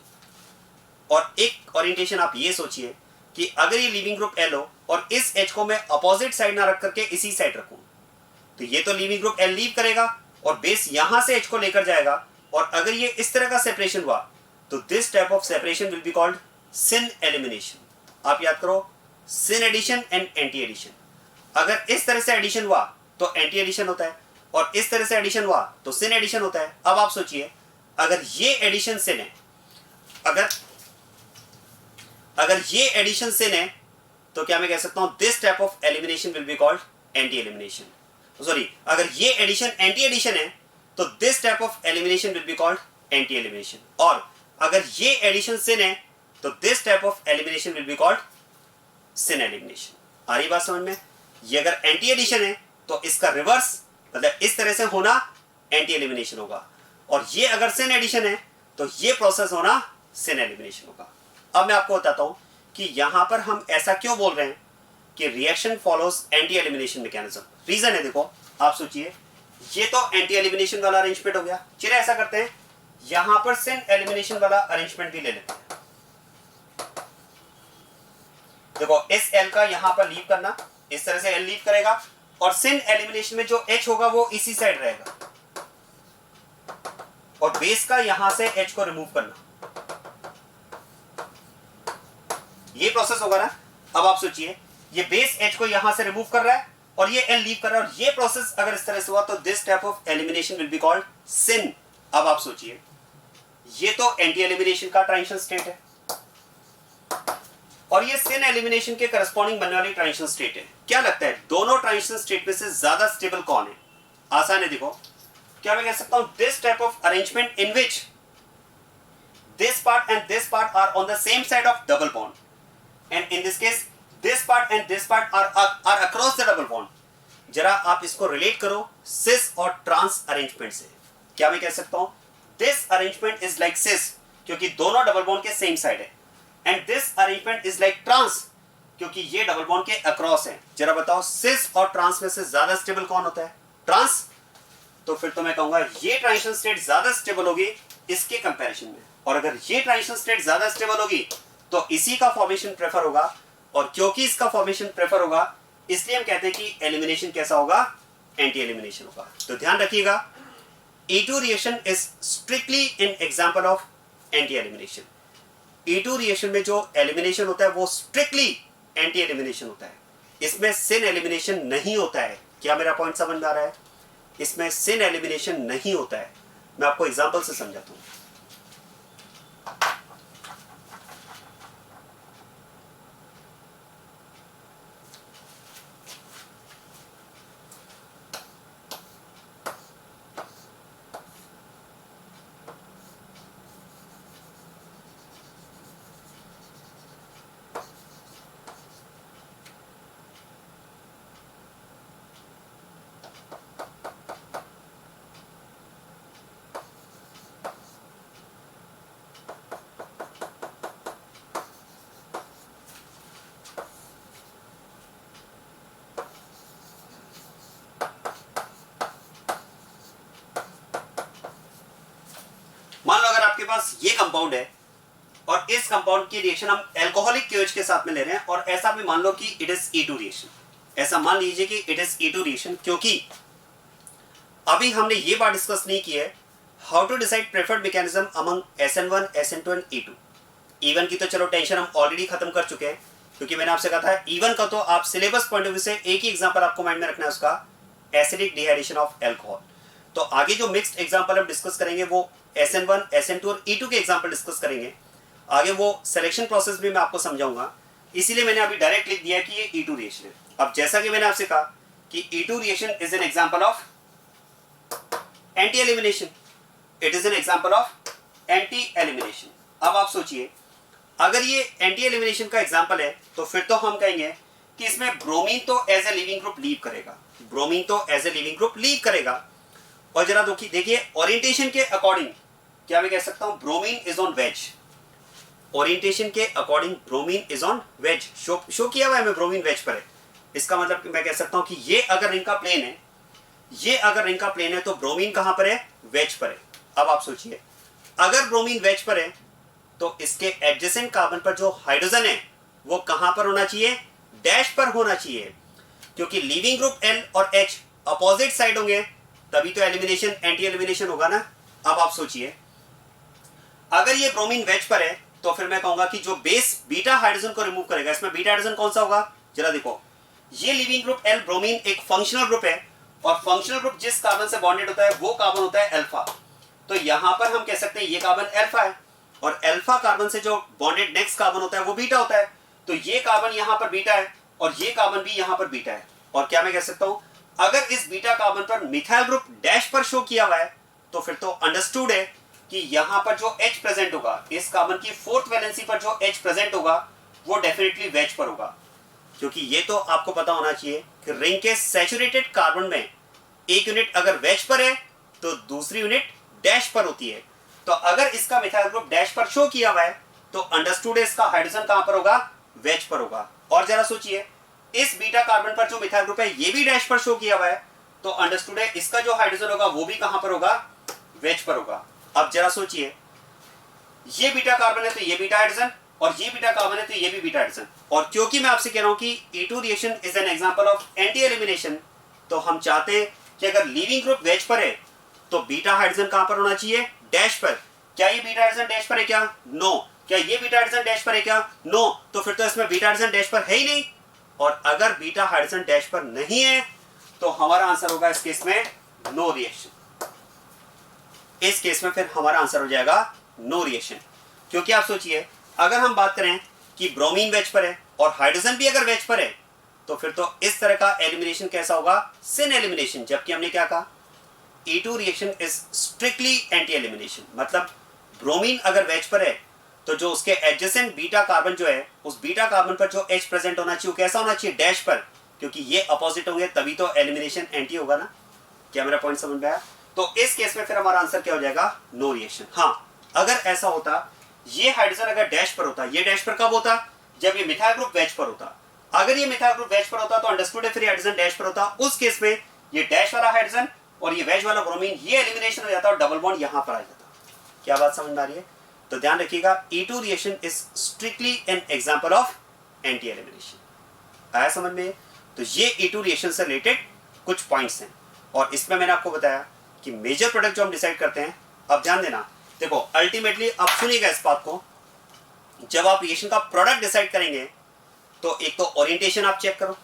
और एक ओरिएंटेशन आप ये सोचिए कि अगर ये लीविंग ग्रुप L हो और इस H को मैं अपोजिट साइड ना रख करके इसी साइड रखूं, तो ये तो लीविंग ग्रुप L लीव करेगा और बेस यहां से H को लेकर जाएगा, और अगर ये इस तरह का सेपरेशन हुआ तो this type of separation will be called syn elimination. आप याद करो, syn addition and anti addition. अगर इस तरह से एडिशन हुआ तो एंटी एडिशन होता है, और इस तरह से एडिशन हुआ तो सिन एडिशन होता है। अब आप सोचिए, अगर ये एडिशन सिन है, अगर ये एडिशन सिन है, तो क्या मैं कह सकता हूं this type of elimination will be called anti elimination. Sorry, अगर ये एडिशन एंटी एडिशन है तो this type of elimination will be called anti elimination, और अगर ये एडिशन सिन है तो this type of elimination will be called syn elimination. आ रही बात समझ में? ये अगर एंटी एडिशन है तो इसका रिवर्स, मतलब इस तरह से होना एंटी एलिमिनेशन होगा, और ये अगर सिन एडिशन है तो ये प्रोसेस होना सिन एलिमिनेशन होगा। अब मैं आपको बताता हूं कि यहां पर हम ऐसा क्यों बोल रहे हैं कि reaction follows anti elimination mechanism. Reason है, देखो आप सोचिए, ये तो एंटी एलिमिनेशन वाला अरेंजमेंट हो गया। चलिए ऐसा करते हैं, यहां पर सिन एलिमिनेशन वाला अरेंजमेंट भी ले लेते हैं। देखो इस L का यहां पर लीव करना, इस तरह से L लीव करेगा, और सिन एलिमिनेशन में जो H होगा वो इसी साइड रहेगा, और बेस का यहां से H को रिमूव करना, ये प्रोसेस होगा ना। अब आप सोचिए, ये बेस H को यहां से रिमूव कर रहा है और ये L लीव कर रहा है, और ये प्रोसेस अगर इस तरह से हुआ तो this type of elimination will be called syn. अब आप सोचिए, ये तो एंटी एलिमिनेशन का ट्रांजिशन स्टेट है, और ये सिन एलिमिनेशन के करस्पॉन्डिंग बनने वाली ट्रांजिशन स्टेट है। क्या लगता है दोनों ट्रांजिशन स्टेट में से ज्यादा स्टेबल कौन है? आसान है, देखो क्या मैं कह सकता हूं, this type of arrangement in which this part and this part are on the same side of double bond, and in this case this part and this part are across the double bond. जरा आप इसको relate करो सिस और trans arrangement से। क्या मैं कह सकता हूं, this arrangement is like cis क्योंकि दोनों डबल बॉन्ड के सेम साइड है, and this arrangement is like trans क्योंकि ये डबल बॉन्ड के अक्रॉस है। जरा बताओ सिस और ट्रांस में से ज्यादा स्टेबल कौन होता है? ट्रांस। तो फिर तो मैं कहूंगा ये ट्रांजिशन स्टेट ज्यादा स्टेबल होगी इसके कंपैरिजन में, और अगर ये ट्रांजिशन स्टेट ज्यादा स्टेबल होगी तो इसी का फॉर्मेशन प्रेफर होगा, और क्योंकि इसका फॉर्मेशन प्रेफर होगा इसलिए हम कहते हैं कि एलिमिनेशन कैसा होगा? एंटी एलिमिनेशन होगा। तो ध्यान रखिएगा, E2 reaction is strictly in example of anti elimination. E2 reaction में जो एलिमिनेशन होता है वो स्ट्रिक्टली एंटी एलिमिनेशन होता है, इसमें सिन एलिमिनेशन नहीं होता है। क्या मेरा पॉइंट समझ में आ रहा है? इसमें सिन एलिमिनेशन नहीं होता है। मैं आपको एग्जांपल से समझाता हूं। मान लो अगर आपके पास ये कंपाउंड है और इस कंपाउंड की रिएक्शन हम एल्कोहलिक KOH के साथ में ले रहे हैं, और ऐसा भी मान लो कि इट इज E2 रिएक्शन। ऐसा मान लीजिए कि इट इज E2 रिएक्शन क्योंकि अभी हमने ये बात डिस्कस नहीं की है how to decide preferred mechanism among SN1, SN2 and E2। Even की तो चलो टेंशन हम ऑलरेडी खत्म कर चुके हैं, क्योंकि मैंने आपसे कहा था इवन का तो आप सिलेबस पॉइंट ऑफ व्यू से एक ही एग्जांपल आपको माइंड में रखना है, उसका एसिडिक डिहाइड्रेशन ऑफ अल्कोहल। तो आगे जो मिक्स्ड एग्जांपल हम डिस्कस करेंगे वो SN1, SN2 और E2 के एग्जांपल डिस्कस करेंगे। आगे वो सिलेक्शन प्रोसेस भी मैं आपको समझाऊंगा, इसीलिए मैंने अभी डायरेक्ट लिख दिया कि ये E2 रिएक्शन है। अब जैसा कि मैंने आपसे कहा कि E2 reaction is an example of anti elimination, it is an example of anti elimination. अब आप सोचिए अगर ये एंटी एलिमिनेशन का एग्जांपल है तो फिर तो हम कहेंगे कि इसमें ब्रोमीन तो as a leaving group leave करेगा, ब्रोमीन तो as a leaving group leave करेगा। और जरा देखिए ओरिएंटेशन के अकॉर्डिंग क्या मैं कह सकता हूं, bromine is on wedge. Orientation के according bromine is on wedge, show किया हुआ है मैं ब्रोमीन वेज पर है। इसका मतलब मैं कह सकता हूं कि ये अगर रिंग का प्लेन है, ये अगर रिंग का प्लेन है तो ब्रोमीन कहां पर है, वेज पर है। अब आप सोचिए अगर ब्रोमीन वेज पर है तो इसके एडजेसेंट कार्बन पर जो हाइड्रोजन है वो कहां पर होना चाहिए, डैश पर होना चाहिए, क्योंकि लीविंग ग्रुप L और H अपोजिट साइड होंगे तभी तो एलिमिनेशन एंटी एलिमिनेशन होगा ना। अब आप सोचिए अगर ये ब्रोमीन वेज पर है तो फिर मैं कहूंगा कि जो बेस बीटा हाइड्रोजन को रिमूव करेगा, इसमें बीटा हाइड्रोजन कौन सा होगा, जरा देखो ये लिविंग ग्रुप L ब्रोमीन एक फंक्शनल ग्रुप है और फंक्शनल ग्रुप जिस कार्बन से बॉन्डेड होता है वो कार्बन होता है अल्फा। तो यहां पर हम कह सकते हैं ये कार्बन अल्फा है और अल्फा कार्बन से जो बॉन्डेड नेक्स्ट कार्बन होता है वो बीटा होता है। तो ये कार्बन यहां पर बीटा है और ये कार्बन भी यहां पर बीटा है। और क्या मैं कह सकता हूं अगर इस बीटा कार्बन पर मिथाइल ग्रुप डैश पर शो किया हुआ है तो फिर तो अंडरस्टूड है कि यहां पर जो H प्रेजेंट होगा, इस कार्बन की फोर्थ वैलेंसी पर जो H प्रेजेंट होगा वो डेफिनेटली वेज पर होगा, क्योंकि ये तो आपको पता होना चाहिए कि रिंग के सैचुरेटेड कार्बन में एक यूनिट अगर वेज पर है तो दूसरी यूनिट डैश पर होती है। तो अगर इसका मिथाइल ग्रुप डैश पर शो किया हुआ है तो अंडरस्टूड है इसका हाइड्रोजन कहां पर होगा, वेज पर होगा। और जरा सोचिए इस बीटा कार्बन पर जो मिथाइल ग्रुप है ये भी डैश पर शो किया हुआ है तो अंडरस्टूड है इसका जो हाइड्रोजन होगा वो भी कहां पर होगा, वेज पर होगा। अब जरा सोचिए ये बीटा कार्बन है तो ये बीटा हाइड्रोजन और ये बीटा कार्बन है तो ये भी बीटा हाइड्रोजन। और क्योंकि मैं आपसे कह रहा हूं कि E2 reaction is an example of anti elimination, तो हम चाहते हैं कि अगर लीविंग ग्रुप वेज पर है तो बीटा हाइड्रोजन कहां पर होना चाहिए, डैश पर। क्या ये बीटा हाइड्रोजन डैश पर है क्या, नो। क्या ये बीटा हाइड्रोजन डैश पर है क्या, नो। तो फिर तो इसमें बीटा हाइड्रोजन डैश पर है ही नहीं। और अगर बीटा हाइड्रोजन डैश पर नहीं है तो हमारा आंसर होगा इस केस में नो रिएक्शन। इस केस में फिर हमारा आंसर हो जाएगा नो रिएक्शन, क्योंकि आप सोचिए अगर हम बात करें कि ब्रोमीन वेज पर है और हाइड्रोजन भी अगर वेज पर है तो फिर तो इस तरह का एलिमिनेशन कैसा होगा, सिन एलिमिनेशन। जबकि हमने क्या कहा E2 reaction is strictly anti elimination, मतलब ब्रोमीन अगर वेज पर है तो जो उसके एडजेसेंट बीटा कार्बन जो है उस बीटा कार्बन पर जो H प्रेजेंट होना चाहिए वो कैसा होना चाहिए, डैश पर, क्योंकि ये अपोजिट होंगे तभी तो एलिमिनेशन एंटी होगा ना। क्या मेरा पॉइंट समझ में आया? तो इस केस में फिर हमारा आंसर क्या हो जाएगा, नो रिएक्शन। हाँ अगर ऐसा होता ये हाइड्रोजन अगर डैश पर होता, ये डैश पर कब होता, जब ये मिथाइल ग्रुप वेज पर होता। अगर ये मिथाइल ग्रुप वेज पर होता तो अंडरस्टूड है फिर हाइड्रोजन डैश पर होता। उस केस में ये डैश वाला हाइड्रोजन और ये वेज वाला ब्रोमीन ये एलिमिनेशन हो जाता और डबल बॉन्ड यहां पर आ जाता। क्या बात समझ में आ रही है? तो ध्यान रखिएगा E2 reaction is strictly an example of anti elimination. आया समझ में? तो ये E2 रिएक्शन से रिलेटेड कुछ पॉइंट्स हैं और इसमें मैंने आपको बताया कि मेजर प्रोडक्ट जो हम डिसाइड करते हैं। अब ध्यान देना, देखो अल्टीमेटली आप सुनिएगा इस बात को, जब आप रिएक्शन का प्रोडक्ट डिसाइड करेंगे तो एक तो ओरिएंटेशन आप चेक करो,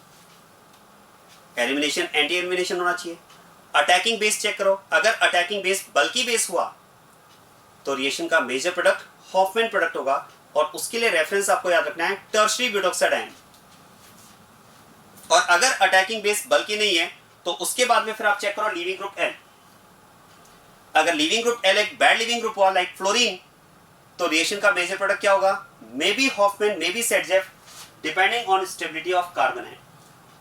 एलिमिनेशन एंटी एलिमिनेशन होना चाहिए। अटैकिंग बेस चेक करो, अगर अटैकिंग बेस बल्की बेस हुआ तो रिएक्शन का मेजर प्रोडक्ट हॉफमैन प्रोडक्ट होगा और उसके लिए रेफरेंस आपको याद रखना है टर्शरी ब्यूटोक्साइड आयन। और अगर अटैकिंग बेस बल्की नहीं है तो उसके बाद में फिर आप चेक करो लीविंग ग्रुप L। अगर लीविंग ग्रुप L एक बैड लीविंग ग्रुप हुआ लाइक फ्लोरीन तो रिएक्शन का मेजर प्रोडक्ट क्या होगा, may be Hofmann may be Saytzeff depending on stability of carbon है।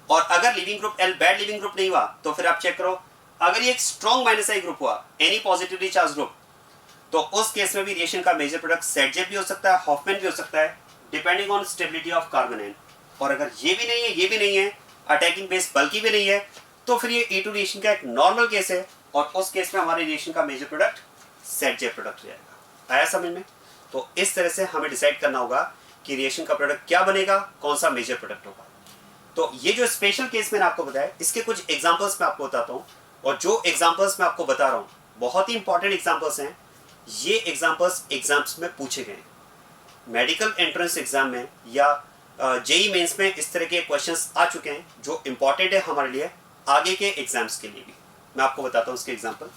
और अगर leaving group L bad leaving group नहीं हुआ तो फिर आप चेक करो अगर ये एक स्ट्रॉन्ग माइनस आई ग्रुप हुआ, एनी पॉजिटिवली चार्ज ग्रुप, तो उस केस में भी रिएक्शन का मेजर प्रोडक्ट सेटजेफ भी हो सकता है, हॉफमैन भी हो सकता है, depending on stability of carbanion. और अगर ये भी नहीं है, ये भी नहीं है, अटैकिंग बेस बल्कि भी नहीं है, तो फिर ये E2 रिएक्शन का एक नॉर्मल केस है और उस केस में हमारे रिएक्शन का मेजर प्रोडक्ट सेटजेफ प्रोडक्ट हो जाएगा। आया समझ में? तो इस तरह से हमें डिसाइड करना होगा कि रिएक्शन का प्रोडक्ट क्या बनेगा, कौन सा मेजर प्रोडक्ट होगा। तो ये जो स्पेशल केस मैंने आपको बताया इसके कुछ एग्जांपल्स मैं आपको बताता हूँ। और जो एग्जाम्पल्स मैं आपको बता रहा हूँ बहुत ही इंपॉर्टेंट एग्जाम्पल्स हैं। ये एग्जाम्पल्स एग्जाम्स में पूछे गए, मेडिकल एंट्रेंस एग्जाम में या जेई मेंस में इस तरह के क्वेश्चंस आ चुके हैं जो इंपॉर्टेंट है हमारे लिए आगे के एग्जाम्स के लिए भी। मैं आपको बताता हूँ इसके एग्जाम्पल।